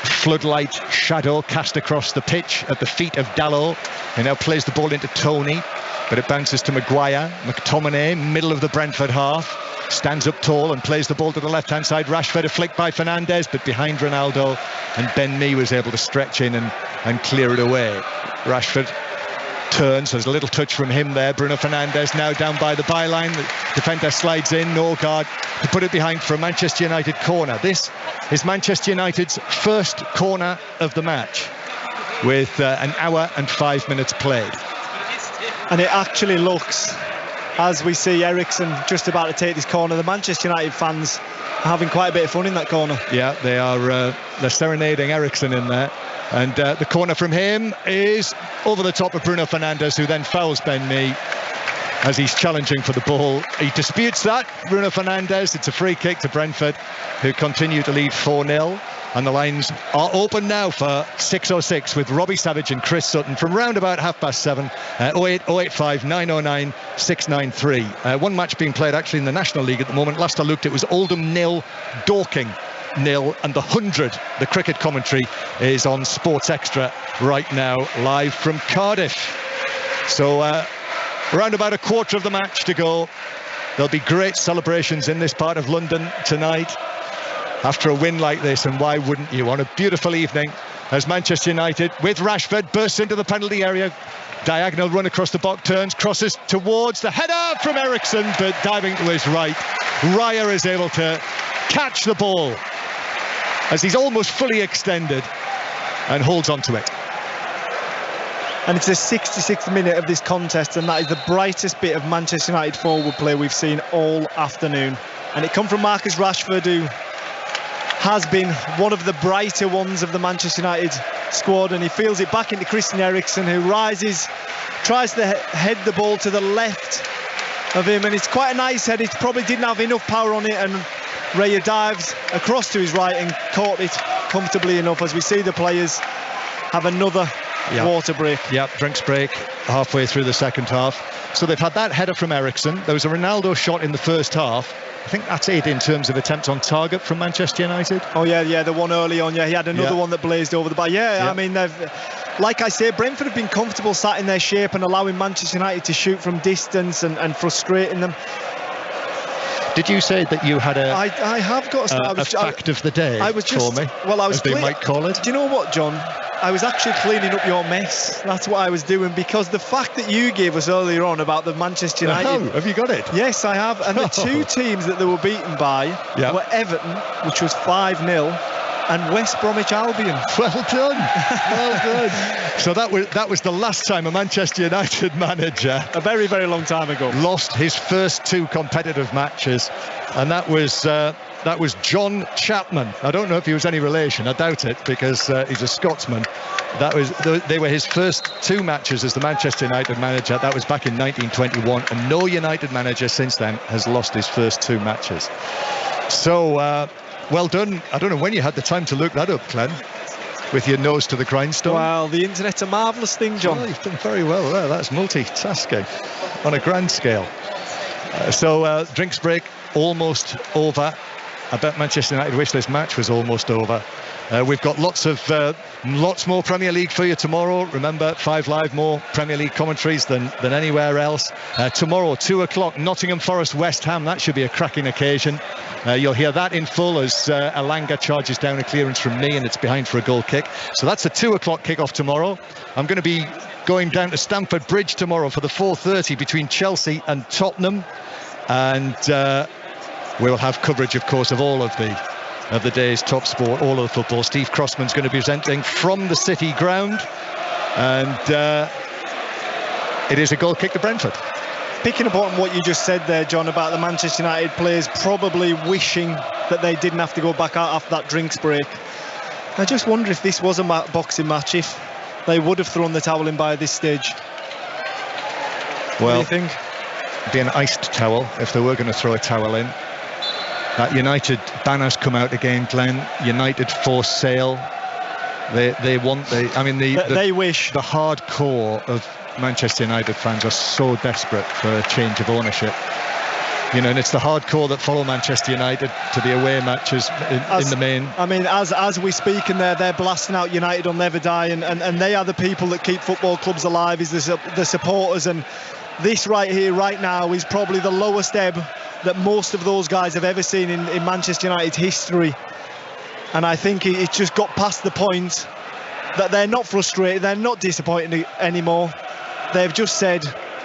floodlight shadow cast across the pitch at the feet of Dallot. He now plays the ball into Toney, but it bounces to Maguire. McTominay, middle of the Brentford half, stands up tall and plays the ball to the left-hand side. Rashford, a flick by Fernandes, but behind Ronaldo, and Ben Mee was able to stretch in and clear it away. Rashford turns, there's a little touch from him there. Bruno Fernandes now down by the byline. The defender slides in, Norgard to put it behind for a Manchester United corner. This is Manchester United's first corner of the match, with an hour and 5 minutes played. And it actually looks, as we see Eriksen just about to take this corner, the Manchester United fans are having quite a bit of fun in that corner. Yeah, they are. They're serenading Eriksen in there. And the corner from him is over the top of Bruno Fernandes, who then fouls Ben Mee as he's challenging for the ball. He disputes that, Bruno Fernandes. It's a free kick to Brentford, who continue to lead 4-0. And the lines are open now for 6:06 with Robbie Savage and Chris Sutton from round about 7:30. 08 085 909 693. One match being played actually in the National League at the moment. Last I looked, it was Oldham 0, Dorking 0, and the 100, the cricket commentary, is on Sports Extra right now, live from Cardiff. So around about a quarter of the match to go. There'll be great celebrations in this part of London tonight after a win like this, and why wouldn't you, on a beautiful evening, as Manchester United with Rashford bursts into the penalty area. Diagonal run across the box, turns, crosses towards the header from Eriksen, but diving to his right, Raya is able to catch the ball as he's almost fully extended and holds on to it. And it's the 66th minute of this contest, and that is the brightest bit of Manchester United forward play we've seen all afternoon. And it come from Marcus Rashford, who has been one of the brighter ones of the Manchester United squad, and he feels it back into Christian Eriksen, who rises, tries to head the ball to the left of him, and it's quite a nice head. It probably didn't have enough power on it, and Raya dives across to his right and caught it comfortably enough, as we see the players have another water break. Drinks break halfway through the second half. So they've had that header from Eriksen. There was a Ronaldo shot in the first half. I think that's it in terms of attempts on target from Manchester United. Oh yeah, the one early on. Yeah, he had another one that blazed over the bar. I mean, they've, like I say, Brentford have been comfortable sat in their shape and allowing Manchester United to shoot from distance and frustrating them. Did you say that you had I have got a fact of the day for me? Well, I was as they might call it. Do you know what, John? I was actually cleaning up your mess. That's what I was doing, because the fact that you gave us earlier on about the Manchester United... Oh, have you got it? Yes, I have. And the two teams that they were beaten by were Everton, which was 5-0, and West Bromwich Albion. Well done. Well done. So that was the last time a Manchester United manager, a very, very long time ago, lost his first 2 competitive matches, and that was John Chapman. I don't know if he was any relation. I doubt it, because he's a Scotsman. They were his first 2 matches as the Manchester United manager. That was back in 1921, and no United manager since then has lost his first 2 matches. So well done. I don't know when you had the time to look that up, Glenn, with your nose to the grindstone. Well, the internet's a marvellous thing, John. Oh, you've done very well there. That's multitasking on a grand scale. So drinks break almost over. I bet Manchester United wish this match was almost over. We've got lots more Premier League for you tomorrow. Remember, 5 Live more Premier League commentaries than anywhere else. Tomorrow, 2 o'clock, Nottingham Forest West Ham. That should be a cracking occasion. You'll hear that in full as Elanga charges down a clearance from me, and it's behind for a goal kick. So that's a 2 o'clock kickoff tomorrow. I'm going to be going down to Stamford Bridge tomorrow for the 4:30 between Chelsea and Tottenham, and we'll have coverage, of course, of all of the day's top sport, all of the football. Steve Crossman's going to be presenting from the City ground, and it is a goal kick to Brentford. Picking up on what you just said there, John, about the Manchester United players probably wishing that they didn't have to go back out after that drinks break. I just wonder if this was a boxing match, if they would have thrown the towel in by this stage. Well, what do you think? It'd be an iced towel if they were going to throw a towel in. That United banner's come out again, Glenn. United for sale. They want they wish. The hardcore of Manchester United fans are so desperate for a change of ownership. You know, and it's the hardcore that follow Manchester United to the away matches in the main. I mean, as we speak, and they're blasting out United will never die, and they are the people that keep football clubs alive, is the supporters. And this right here, right now, is probably the lowest ebb that most of those guys have ever seen in Manchester United's history. And I think it's just got past the point that they're not frustrated, they're not disappointed anymore. They've just said,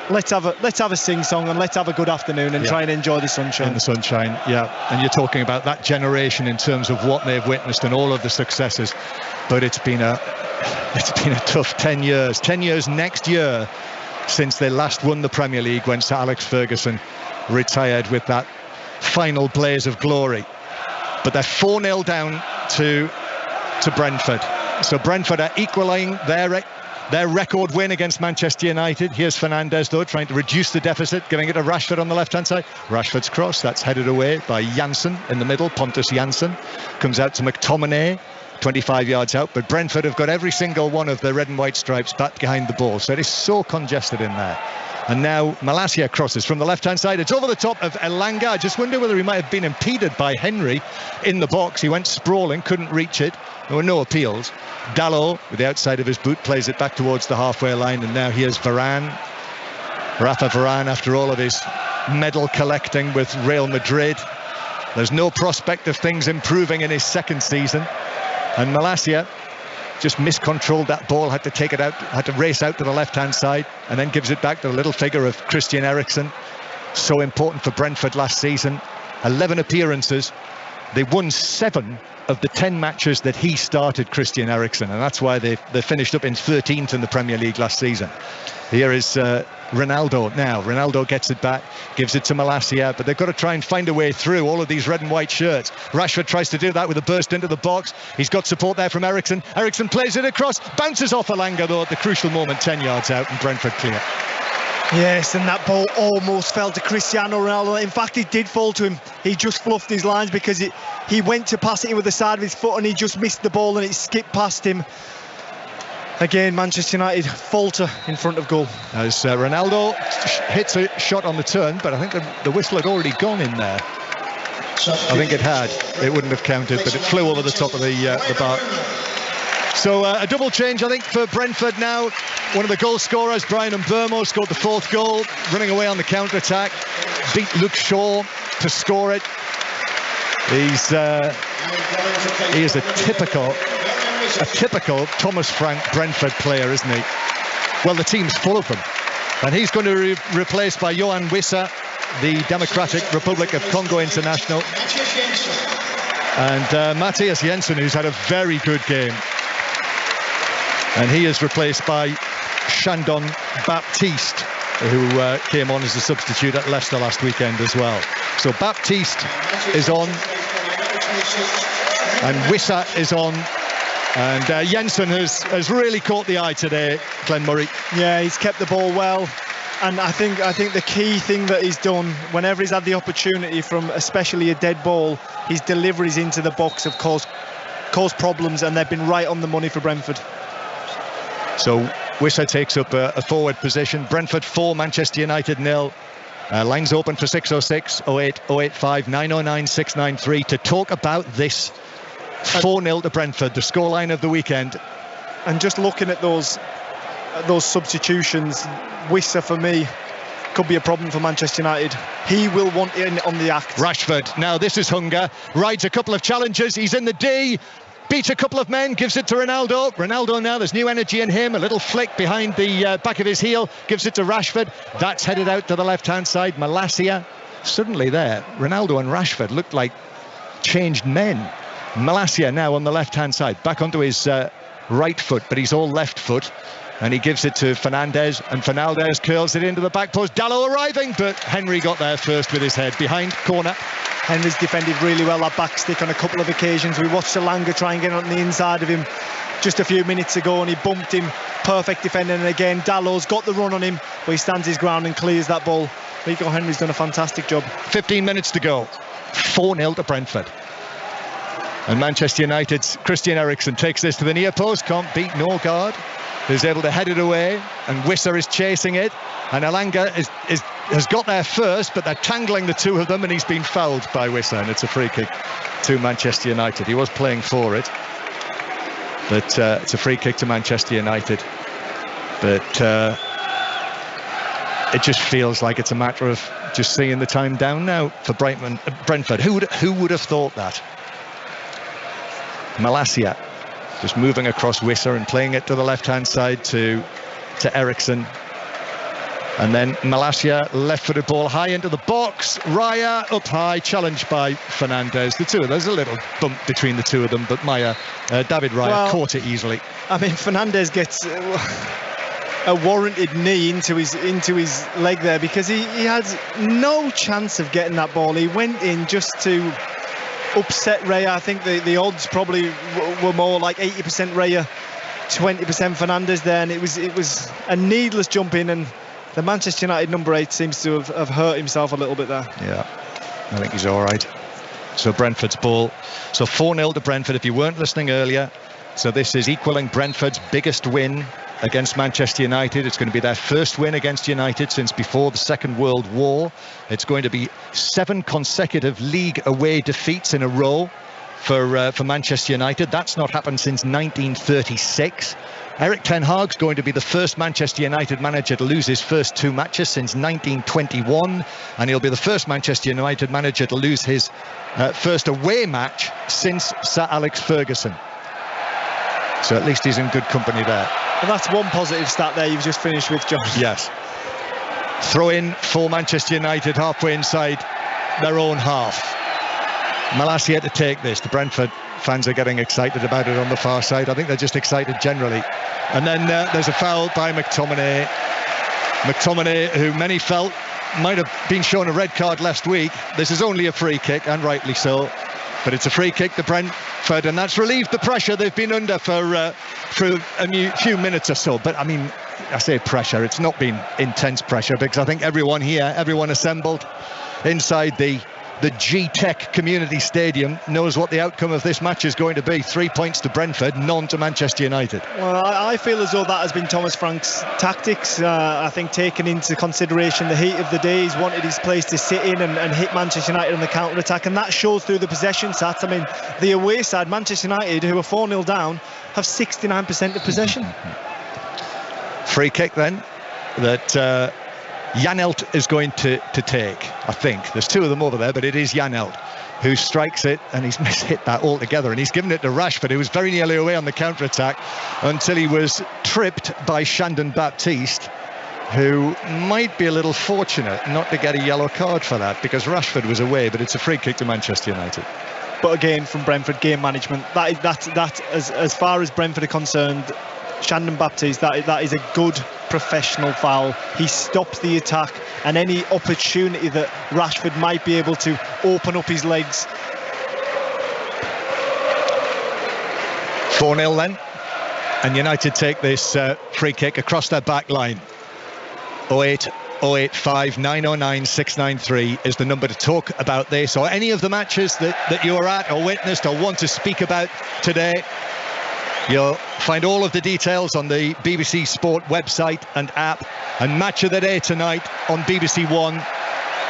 let's have a sing-song and let's have a good afternoon and try and enjoy the sunshine. In the sunshine, yeah. And you're talking about that generation in terms of what they've witnessed and all of the successes. But it's been a tough 10 years. 10 years next year since they last won the Premier League, when Sir Alex Ferguson retired with that final blaze of glory. But they're 4-0 down to Brentford. So Brentford are equalling their record win against Manchester United. Here's Fernandes, though, trying to reduce the deficit, giving it to Rashford on the left-hand side. Rashford's cross, that's headed away by Janssen in the middle. Pontus Janssen comes out to McTominay, 25 yards out. But Brentford have got every single one of their red and white stripes back behind the ball. So it is so congested in there. And now Malacia crosses from the left-hand side. It's over the top of Elanga. I just wonder whether he might have been impeded by Henry in the box. He went sprawling, couldn't reach it. There were no appeals. Dalot, with the outside of his boot, plays it back towards the halfway line. And now here's Varane. Rafa Varane, after all of his medal collecting with Real Madrid. There's no prospect of things improving in his second season. And Malacia just miscontrolled that ball, had to take it out, had to race out to the left-hand side, and then gives it back to the little figure of Christian Eriksen. So important for Brentford last season. 11 appearances. They won 7 of the 10 matches that he started, Christian Eriksen, and that's why they finished up in 13th in the Premier League last season. Here is Ronaldo now. Ronaldo gets it back, gives it to Malacia, but they've got to try and find a way through all of these red and white shirts. Rashford tries to do that with a burst into the box. He's got support there from Eriksen. Eriksen plays it across, bounces off Elanga, though, at the crucial moment, 10 yards out, and Brentford clear. Yes, and that ball almost fell to Cristiano Ronaldo. In fact, it did fall to him. He just fluffed his lines because he went to pass it with the side of his foot and he just missed the ball and it skipped past him. Again, Manchester United falter in front of goal. As Ronaldo hits a shot on the turn, but I think the whistle had already gone in there. I think it had. It wouldn't have counted, but it flew over the top of the bar. So a double change, I think, for Brentford now. One of the goal scorers, Brian Mbeumo, scored the 4th goal, running away on the counter-attack. Beat Luke Shaw to score it. He is a typical Thomas Frank Brentford player, isn't he? Well, the team's full of them. And he's going to be replaced by Johan Wissa, the Democratic Republic of Congo international. And Matthias Jensen, who's had a very good game. And he is replaced by Chandon Baptiste, who came on as a substitute at Leicester last weekend as well. So Baptiste is on, and Wissa is on, and Jensen has really caught the eye today, Glenn Murray. Yeah, he's kept the ball well, and I think the key thing that he's done whenever he's had the opportunity from especially a dead ball, his deliveries into the box have caused problems, and they've been right on the money for Brentford. So Wissa takes up a forward position. Brentford 4, Manchester United 0. Lines open for 606 08 085 909 693 to talk about this 4-0 to Brentford, the scoreline of the weekend. And just looking at those substitutions, Wissa for me could be a problem for Manchester United. He will want in on the act. Rashford, now this is hunger, rides a couple of challenges, he's in the D, beats a couple of men, gives it to Ronaldo now, there's new energy in him, a little flick behind the back of his heel, gives it to Rashford, that's headed out to the left hand side. Malacia, suddenly there, Ronaldo and Rashford looked like changed men. Malacia now on the left hand side, back onto his right foot, but he's all left foot, and he gives it to Fernandes, and Fernandes curls it into the back post. Dalot arriving, but Henry got there first with his head behind corner. Henry's defended really well that back stick on a couple of occasions. We watched Alanga try and get on the inside of him just a few minutes ago, and he bumped him. Perfect defending, and again Dalot's got the run on him, but he stands his ground and clears that ball. Rico Henry's done a fantastic job. 15 minutes to go, 4-0 to Brentford. And Manchester United's Christian Eriksen takes this to the near post, can't beat Norgard, who's able to head it away, and Wissa is chasing it, and Alanga has got there first, but they're tangling the two of them, and he's been fouled by Wissa, and it's a free kick to Manchester United. He was playing for it, but it's a free kick to Manchester United. But it just feels like it's a matter of just seeing the time down now for Brentford. Who would have thought that? Malacia just moving across Wissa and playing it to the left-hand side to Eriksen. And then Malacia, left-footed ball high into the box. Raya up high, challenged by Fernandes. There's a little bump between the two of them, but David Raya caught it easily. I mean, Fernandes gets a warranted knee into his leg there, because he had no chance of getting that ball. He went in just to upset Raya. I think the odds probably were more like 80% Raya, 20% Fernandes there, and it was a needless jump in, and the Manchester United number 8 seems to have hurt himself a little bit there. Yeah, I think he's all right. So Brentford's ball. So 4-0 to Brentford, if you weren't listening earlier. So this is equaling Brentford's biggest win against Manchester United. It's going to be their first win against United since before the Second World War. It's going to be 7 consecutive league away defeats in a row for Manchester United. That's not happened since 1936. Erik ten Hag's going to be the first Manchester United manager to lose his first 2 matches since 1921, and he'll be the first Manchester United manager to lose his first away match since Sir Alex Ferguson. So at least he's in good company there. And that's one positive stat there you've just finished with, John. Yes. Throw in for Manchester United halfway inside their own half. Malacia to take this. The Brentford fans are getting excited about it on the far side. I think they're just excited generally. And then there's a foul by McTominay. McTominay, who many felt might have been shown a red card last week. This is only a free kick, and rightly so. But it's a free kick to Brentford, and that's relieved the pressure they've been under for a few minutes or so. But I mean, I say pressure, it's not been intense pressure, because I think everyone assembled inside the G-Tech Community Stadium knows what the outcome of this match is going to be. 3 points to Brentford, none to Manchester United. Well, I feel as though that has been Thomas Frank's tactics. I think taking into consideration the heat of the day, he's wanted his place to sit in and hit Manchester United on the counter-attack, and that shows through the possession stats. I mean, the away side, Manchester United, who are 4-0 down, have 69% of possession. Free kick then that Janelt is going to take, I think. There's two of them over there, but it is Janelt who strikes it, and he's mishit that altogether, and he's given it to Rashford, who was very nearly away on the counter-attack until he was tripped by Shandon Baptiste, who might be a little fortunate not to get a yellow card for that, because Rashford was away, but it's a free kick to Manchester United. But again, from Brentford, game management, that as far as Brentford are concerned, Shandon Baptiste, that is a good professional foul. He stops the attack, and any opportunity that Rashford might be able to open up his legs. 4-0 then, and United take this free kick across their back line. 08085 909 693 is the number to talk about this or any of the matches that you're at or witnessed or want to speak about today. You'll find all of the details on the BBC Sport website and app. And match of the day tonight on BBC One.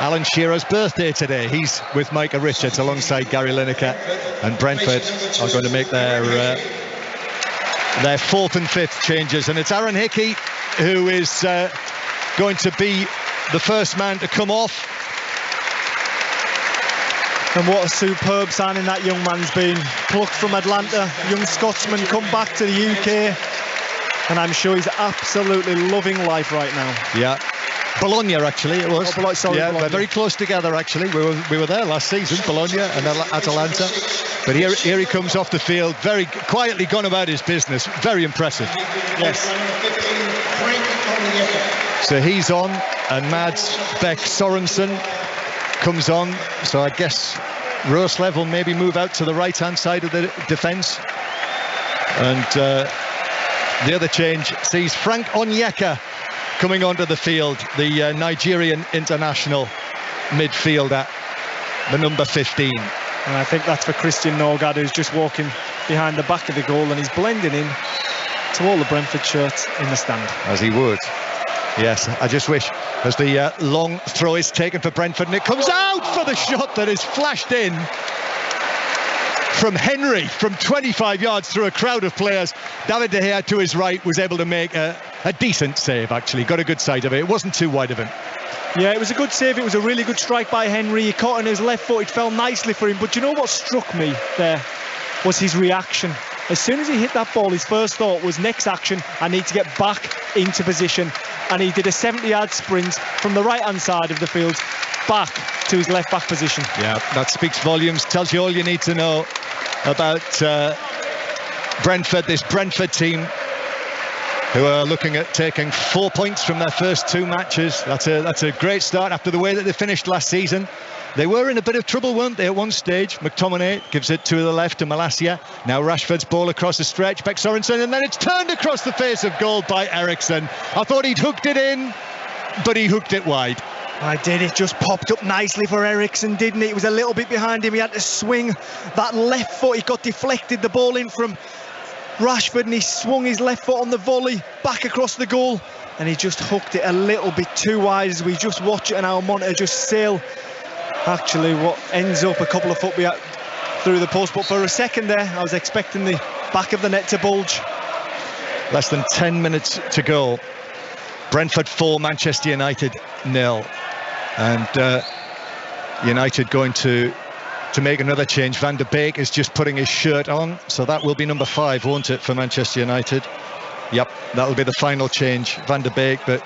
Alan Shearer's birthday today. He's with Micah Richards alongside Gary Lineker, and Brentford are going to make their fourth and fifth changes, and it's Aaron Hickey who is going to be the first man to come off. And what a superb signing that young man's been. Plucked from Atlanta, young Scotsman, come back to the UK, and I'm sure he's absolutely loving life right now. Yeah. Bologna, actually, it was. Bologna. They're very close together, actually. We were there last season, Bologna and Atalanta. But here he comes off the field, very quietly gone about his business. Very impressive. Yes. So he's on, and Mads Beck Sorensen comes on. So I guess Roslev will maybe move out to the right-hand side of the defence. And the other change sees Frank Onyeka coming onto the field, the Nigerian international midfielder, the number 15. And I think that's for Christian Norgard, who's just walking behind the back of the goal, and he's blending in to all the Brentford shirts in the stand. As he would. Yes, I just wish, as the long throw is taken for Brentford, and it comes out for the shot that is flashed in from Henry from 25 yards through a crowd of players. David De Gea to his right was able to make a decent save, actually. Got a good sight of it. It wasn't too wide of him. Yeah, it was a good save. It was a really good strike by Henry. He caught on his left foot. It fell nicely for him. But you know what struck me there was his reaction. As soon as he hit that ball, his first thought was, next action, I need to get back into position. And he did a 70-yard sprint from the right-hand side of the field back to his left-back position. Yeah, that speaks volumes. Tells you all you need to know about Brentford, this Brentford team, who are looking at taking 4 points from their first two matches. That's a great start after the way that they finished last season. They were in a bit of trouble, weren't they, at one stage? McTominay gives it to the left to Malacia. Now Rashford's ball across the stretch, Beck Sorensen, and then it's turned across the face of goal by Eriksson. I thought he'd hooked it in, but he hooked it wide. I did. It just popped up nicely for Eriksson, didn't it? It was a little bit behind him. He had to swing that left foot. He got deflected the ball in from Rashford, and he swung his left foot on the volley back across the goal, and he just hooked it a little bit too wide as we just watch it on our monitor just sail. Actually, what ends up a couple of foot through the post, but for a second there, I was expecting the back of the net to bulge. Less than 10 minutes to go. Brentford 4, Manchester United 0. And United going to make another change. Van der Beek is just putting his shirt on, so that will be number 5, won't it, for Manchester United? Yep, that'll be the final change, Van der Beek, but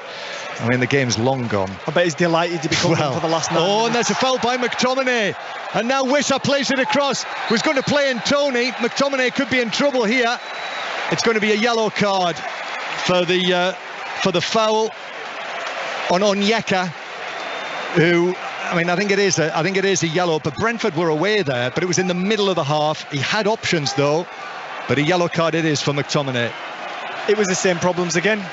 I mean, the game's long gone. I bet he's delighted to be coming for the last 9 minutes. And there's a foul by McTominay. And now Wissa plays it across. Was going to play in Tony. McTominay could be in trouble here. It's going to be a yellow card for the foul on Onyeka, who, I mean, I think it is a yellow, but Brentford were away there, but it was in the middle of the half. He had options though, but a yellow card it is for McTominay. It was the same problems again.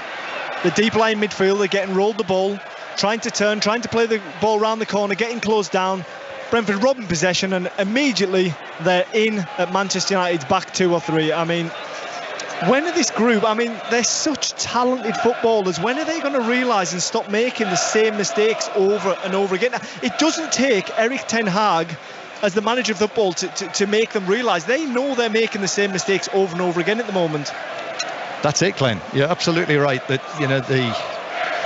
The deep line midfielder getting rolled the ball, trying to turn, trying to play the ball round the corner, getting closed down. Brentford robbing possession, and immediately they're in at Manchester United's back 2 or 3. I mean, when are this group, I mean, they're such talented footballers. When are they going to realise and stop making the same mistakes over and over again? It doesn't take Erik ten Hag as the manager of football to make them realise. They know they're making the same mistakes over and over again at the moment. That's it, Glenn. You're absolutely right that, you know,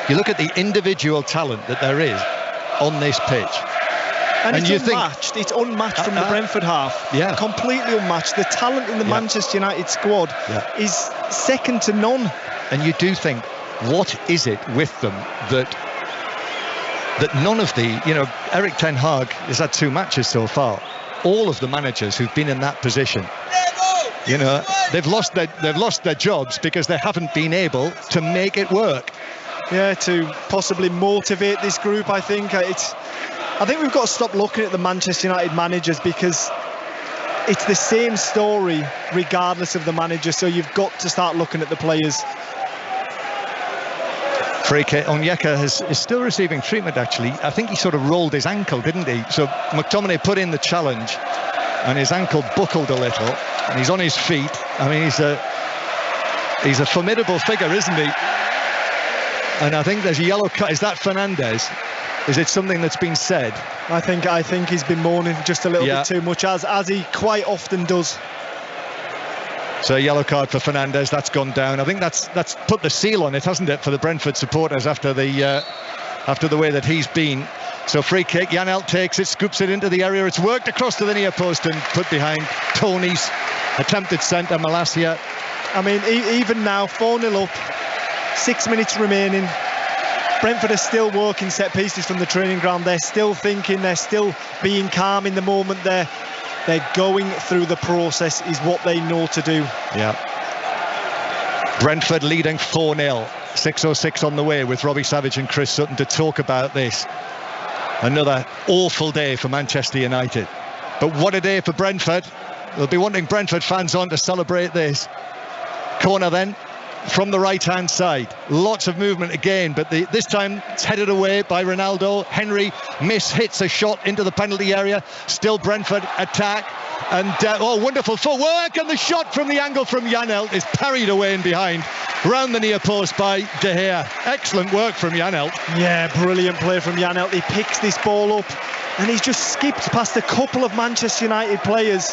You look at the individual talent that there is on this pitch. And it's unmatched. It's unmatched from the Brentford half. Yeah. Completely unmatched. The talent in the Manchester United squad is second to none. And you do think, what is it with them that none of the, Eric Ten Hag has had 2 matches so far. All of the managers who've been in that position, they've lost their jobs because they haven't been able to make it work. Yeah, to possibly motivate this group, I think we've got to stop looking at the Manchester United managers, because it's the same story regardless of the manager. So you've got to start looking at the players. Free kick. Onyeka is still receiving treatment, actually. I think he sort of rolled his ankle, didn't he? So McTominay put in the challenge and his ankle buckled a little, and he's on his feet. I mean, he's a formidable figure, isn't he? And I think there's a yellow card. Is that Fernandes? Is it something that's been said? I think he's been moaning just a little bit too much, as he quite often does. So a yellow card for Fernandes, that's gone down. I think that's put the seal on it, hasn't it, for the Brentford supporters after the way that he's been. So free kick, Janelt takes it, scoops it into the area. It's worked across to the near post and put behind Tony's attempted centre, Malacia. I mean, even now, 4-0 up, 6 minutes remaining. Brentford are still working set pieces from the training ground. They're still thinking, they're still being calm in the moment. They're going through the process, is what they know to do. Yeah. Brentford leading 4-0. 6:06 on the way with Robbie Savage and Chris Sutton to talk about this. Another awful day for Manchester United. But what a day for Brentford. They'll be wanting Brentford fans on to celebrate this. Corner then from the right-hand side. Lots of movement again, but this time it's headed away by Ronaldo. Henry hits a shot into the penalty area. Still Brentford attack. And wonderful footwork, and the shot from the angle from Janelt is parried away in behind, round the near post by De Gea. Excellent work from Janelt. Yeah, brilliant play from Janelt. He picks this ball up and he's just skipped past a couple of Manchester United players.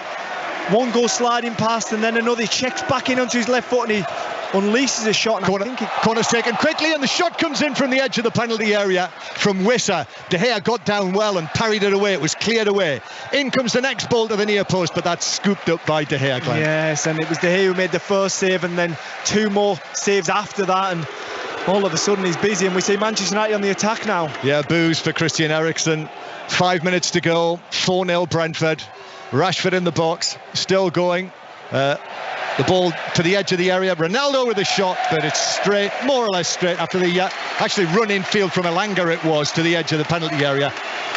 One goes sliding past and then another. He checks back in onto his left foot and he unleashes a shot. Corner's taken quickly and the shot comes in from the edge of the penalty area from Wissa. De Gea got down well and parried it away. It was cleared away. In comes the next ball to the near post, but that's scooped up by De Gea, Glenn. Yes, and it was De Gea who made the first save and then 2 more saves after that, and all of a sudden he's busy and we see Manchester United on the attack now. Yeah, boos for Christian Eriksen. 5 minutes to go. 4-0 Brentford. Rashford in the box, still going. The ball to the edge of the area. Ronaldo with a shot, but it's straight, more or less straight after the actually run in field from Elanga it was to the edge of the penalty area.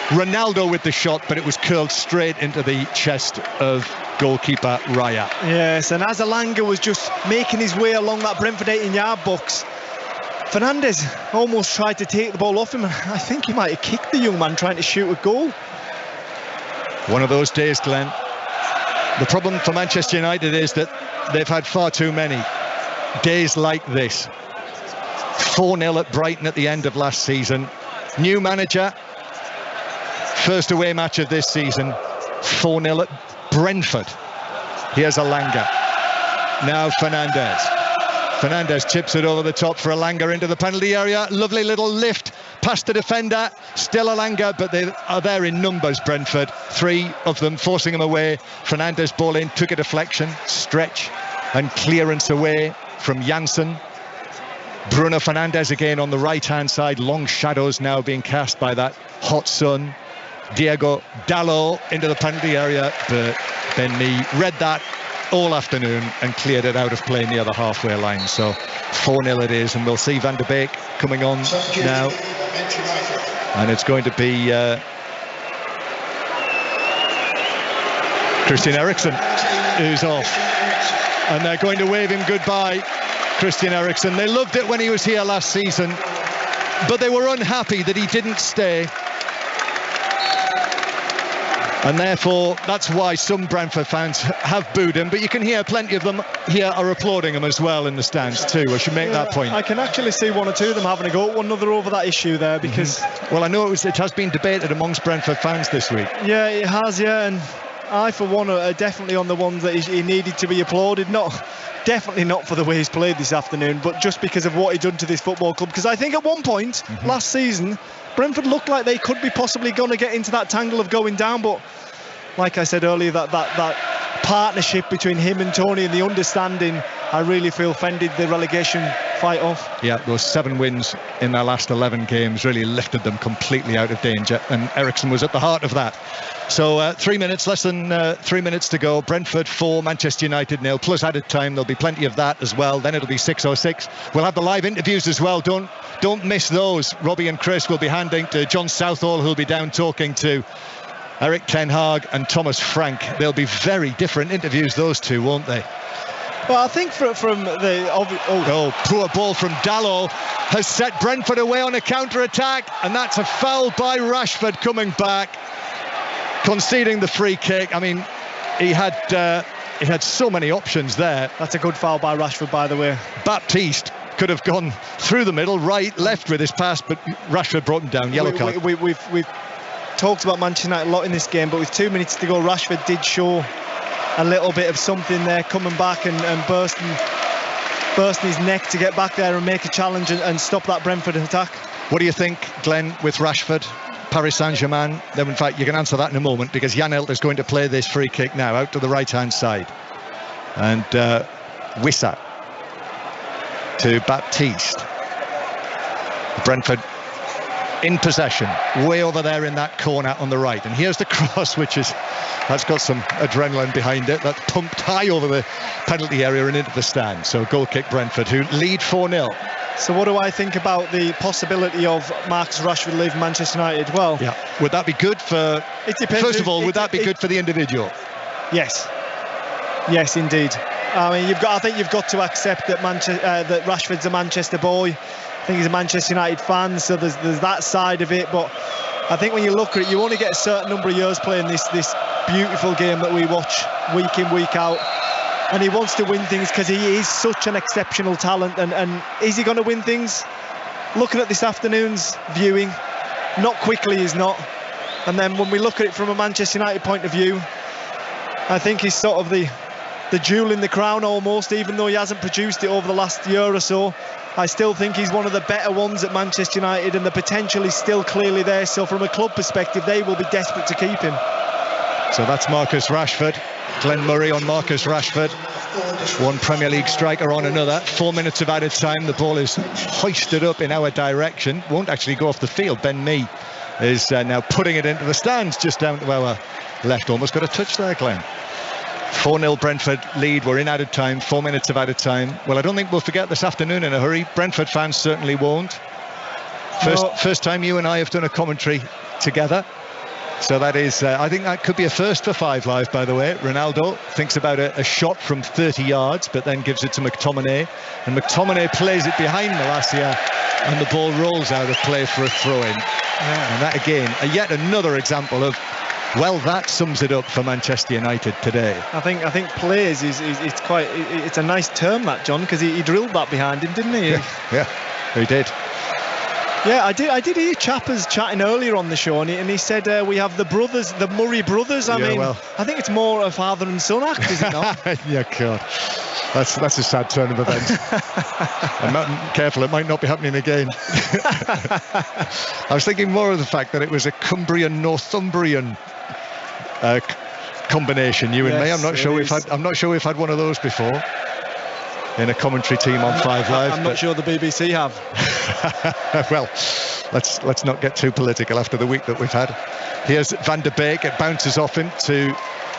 Ronaldo with the shot, but it was curled straight into the chest of goalkeeper Raya. Yes, and as Elanga was just making his way along that Brentford 18-yard box, Fernandes almost tried to take the ball off him, and I think he might have kicked the young man trying to shoot a goal. One of those days, Glenn. The problem for Manchester United is that they've had far too many days like this. 4-0 at Brighton at the end of last season. New manager. First away match of this season. 4-0 at Brentford. Here's Elanga. Now Fernandes. Fernandes chips it over the top for Elanga into the penalty area. Lovely little lift past the defender. Still Elanga, but they are there in numbers, Brentford. 3 of them forcing him away. Fernandes ball in, took a deflection, stretch and clearance away from Janssen. Bruno Fernandes again on the right-hand side. Long shadows now being cast by that hot sun. Diego Dalot into the penalty area, but Ben Mee read that all afternoon and cleared it out of play near the halfway line. So 4-0 it is, and we'll see Van de Beek coming on now, and it's going to be Christian Eriksen who's off, and they're going to wave him goodbye. Christian Eriksen, they loved it when he was here last season, but they were unhappy that he didn't stay. And therefore, that's why some Brentford fans have booed him. But you can hear plenty of them here are applauding him as well in the stands too. I should make that point. I can actually see 1 or 2 of them having a go at one another over that issue there, because... Well, I know it has been debated amongst Brentford fans this week. Yeah, it has, yeah. And I for one, are definitely on the ones that he needed to be applauded. Definitely not for the way he's played this afternoon, but just because of what he'd done to this football club. Because I think at one point last season, Brentford looked like they could be possibly going to get into that tangle of going down, but like I said earlier, that partnership between him and Tony and the understanding, I really feel fended the relegation fight off. Yeah, those 7 wins in their last 11 games really lifted them completely out of danger, and Eriksson was at the heart of that. So 3 minutes, less than 3 minutes to go. Brentford 4, Manchester United 0, plus added time. There'll be plenty of that as well. Then it'll be 6:06. We'll have the live interviews as well. Don't miss those. Robbie and Chris will be handing to John Southall, who'll be down talking to Erik ten Hag and Thomas Frank. They'll be very different interviews, those two, won't they? Well, I think from the... poor ball from Dalot has set Brentford away on a counter-attack, and that's a foul by Rashford coming back, conceding the free kick. I mean, he had so many options there. That's a good foul by Rashford, by the way. Baptiste could have gone through the middle, right, left with his pass, but Rashford brought him down. Yellow card. We've talked about Manchester United a lot in this game, but with 2 minutes to go, Rashford did show a little bit of something there, coming back and bursting his neck to get back there and make a challenge and stop that Brentford attack. What do you think, Glenn, with Rashford, Paris Saint-Germain? Then, in fact, you can answer that in a moment, because Janelt is going to play this free kick now out to the right-hand side. And Wissa to Baptiste. Brentford in possession, way over there in that corner on the right. And here's the cross, that's got some adrenaline behind it. That's pumped high over the penalty area and into the stand. So goal kick Brentford, who lead 4-0. So what do I think about the possibility of Marcus Rashford leaving Manchester United? Well, yeah, would that be good for... It depends. First of all, would that be good for the individual? Yes. Yes, indeed. I mean, I think you've got to accept that that Rashford's a Manchester boy. I think he's a Manchester United fan, so there's that side of it. But I think when you look at it, you only get a certain number of years playing this beautiful game that we watch week in, week out. And he wants to win things because he is such an exceptional talent. And is he going to win things? Looking at this afternoon's viewing, not quickly is not. And then when we look at it from a Manchester United point of view, I think he's sort of the jewel in the crown almost, even though he hasn't produced it over the last year or so. I still think he's one of the better ones at Manchester United, and the potential is still clearly there. So from a club perspective, they will be desperate to keep him. So that's Marcus Rashford. Glenn Murray on Marcus Rashford. One Premier League striker on another. 4 minutes of added time. The ball is hoisted up in our direction. Won't actually go off the field. Ben Mee is now putting it into the stands just down to our left. Almost got a touch there, Glenn. 4-0 Brentford lead. We're in added time. 4 minutes of added time. Well, I don't think we'll forget this afternoon in a hurry. Brentford fans certainly won't. First time you and I have done a commentary together. So that is, I think that could be a first for 5 Live, by the way. Ronaldo thinks about a shot from 30 yards, but then gives it to McTominay. And McTominay plays it behind Malacia, and the ball rolls out of play for a throw-in. Yeah. And that, again, yet another example of, well, that sums it up for Manchester United today. I think plays it's a nice term, that, John, because he drilled that behind him, didn't he? Yeah, he did. Yeah, I did hear Chappers chatting earlier on the show, and he said we have the Murray brothers. I think it's more a father and son act, is it not? Yeah, God. That's a sad turn of events. I'm not careful, it might not be happening again. I was thinking more of the fact that it was a Cumbrian-Northumbrian combination, you and me. I'm not sure we've had one of those before in a commentary team on 5 Live. I'm not sure the BBC have. Well, let's not get too political after the week that we've had. Here's Van der Beek. It bounces off him to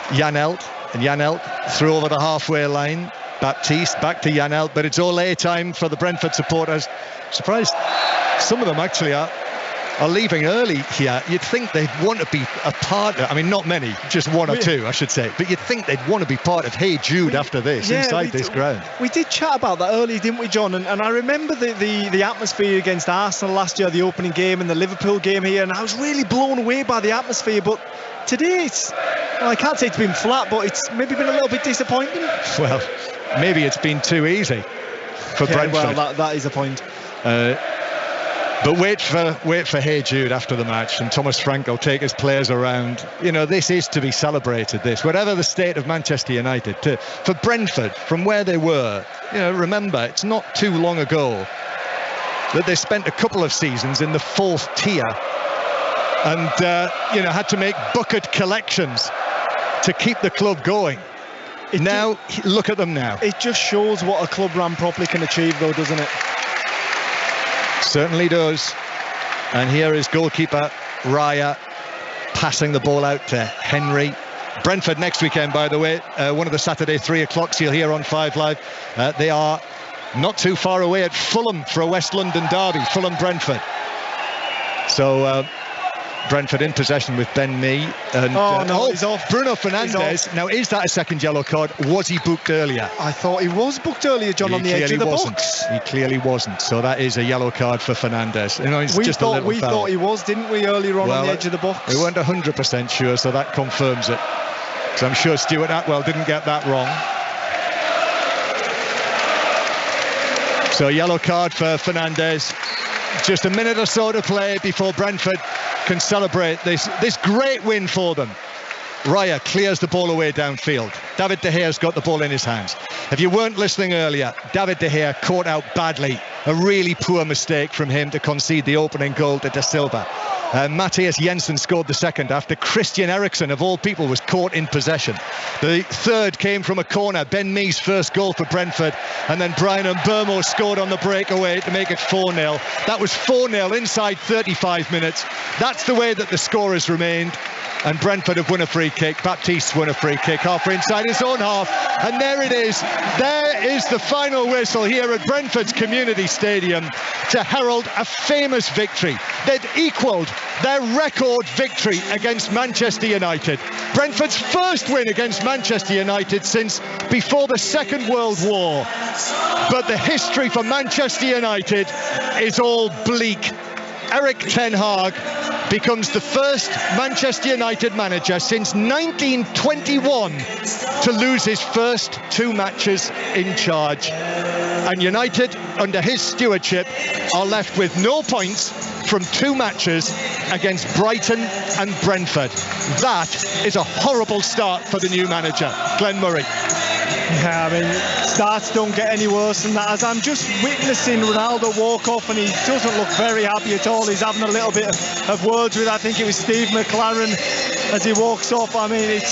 Janelt, and Janelt through over the halfway line. Baptiste back to Janelt, but it's all A time for the Brentford supporters. Surprised some of them actually are leaving early here. You'd think they'd want to be a part of, I mean, not many, just one or two, I should say, but you'd think they'd want to be part of Hey Jude after this, inside this ground. We did chat about that early, didn't we, John? And I remember the atmosphere against Arsenal last year, the opening game, and the Liverpool game here, and I was really blown away by the atmosphere. But today I can't say it's been flat, but it's maybe been a little bit disappointing. Well, maybe it's been too easy for Brentford. Well, that is a point. But wait for Hey Jude after the match, and Thomas Frank will take his players around. You know, this is to be celebrated, this. Whatever the state of Manchester United, for Brentford, from where they were, you know, remember, it's not too long ago that they spent a couple of seasons in the 4th tier and, had to make bucket collections to keep the club going. Look at them now. It just shows what a club run properly can achieve, though, doesn't it? Certainly does. And here is goalkeeper Raya passing the ball out to Henry. Brentford next weekend, by the way, one of the Saturday 3 o'clocks you'll hear on 5 Live. They are not too far away at Fulham for a West London derby, Fulham-Brentford. So Brentford in possession with Ben Mee. And, he's off. Bruno Fernandes. Now, is that a second yellow card? Was he booked earlier? I thought he was booked earlier, John, on the edge of the box. He clearly wasn't. So that is a yellow card for Fernandes. You know, we thought he was, didn't we, earlier on the edge of the box? We weren't 100% sure, so that confirms it. So I'm sure Stuart Atwell didn't get that wrong. So yellow card for Fernandes. Just a minute or so to play before Brentford can celebrate this great win for them. Raya clears the ball away downfield. David De Gea's got the ball in his hands. If you weren't listening earlier, David De Gea caught out badly. A really poor mistake from him to concede the opening goal to De Silva. Matthias Jensen scored the second after Christian Eriksen, of all people, was caught in possession. The third came from a corner, Ben Mee's first goal for Brentford, and then Brian Mbeumo scored on the breakaway to make it 4-0. That was 4-0 inside 35 minutes. That's the way that the score has remained. And Brentford have won a free kick. Baptiste's won a free kick, halfway inside his own half. And there it is. There is the final whistle here at Brentford's Community Stadium to herald a famous victory. They'd equalled their record victory against Manchester United. Brentford's first win against Manchester United since before the Second World War. But the history for Manchester United is all bleak. Erik ten Hag becomes the first Manchester United manager since 1921 to lose his first 2 matches in charge. And United, under his stewardship, are left with no points from 2 matches against Brighton and Brentford. That is a horrible start for the new manager, Glenn Murray. Yeah, I mean, starts don't get any worse than that. As I'm just witnessing Ronaldo walk off, and he doesn't look very happy at all. He's having a little bit of words with, I think it was Steve McLaren, as he walks off. I mean, it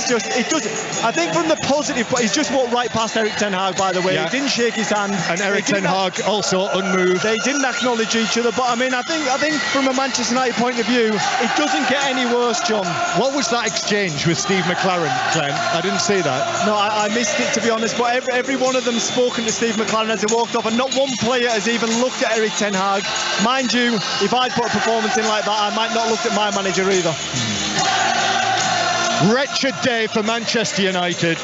doesn't. I think from the positive, he's just walked right past Erik ten Hag, by the way. Yeah. He didn't shake his hand. And Erik ten Hag also unmoved. They didn't acknowledge each other. But I mean, I think from a Manchester United point of view, it doesn't get any worse, John. What was that exchange with Steve McLaren, Glenn? I didn't see that. No, I missed it, to be honest. But every one of them spoken to Steve McLaren as he walked off, and not one player has even looked at Erik ten Hag. Mind you, if I'd put a performance in like that, I might not look at my manager either. Wretched day for Manchester United.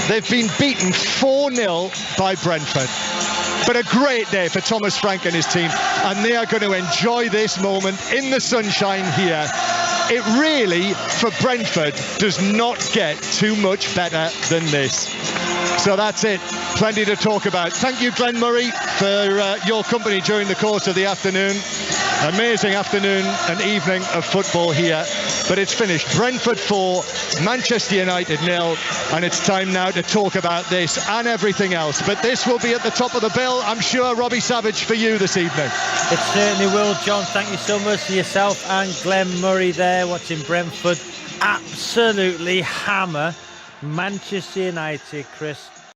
They've been beaten 4-0 by Brentford. But a great day for Thomas Frank and his team, and they are going to enjoy this moment in the sunshine here. It really, for Brentford, does not get too much better than this. So that's it. Plenty to talk about. Thank you, Glenn Murray, for your company during the course of the afternoon. Amazing afternoon and evening of football here. But it's finished. Brentford 4, Manchester United 0. And it's time now to talk about this and everything else. But this will be at the top of the bill, I'm sure, Robbie Savage, for you this evening. It certainly will, John. Thank you so much to yourself and Glenn Murray there watching Brentford absolutely hammer Manchester United, Chris.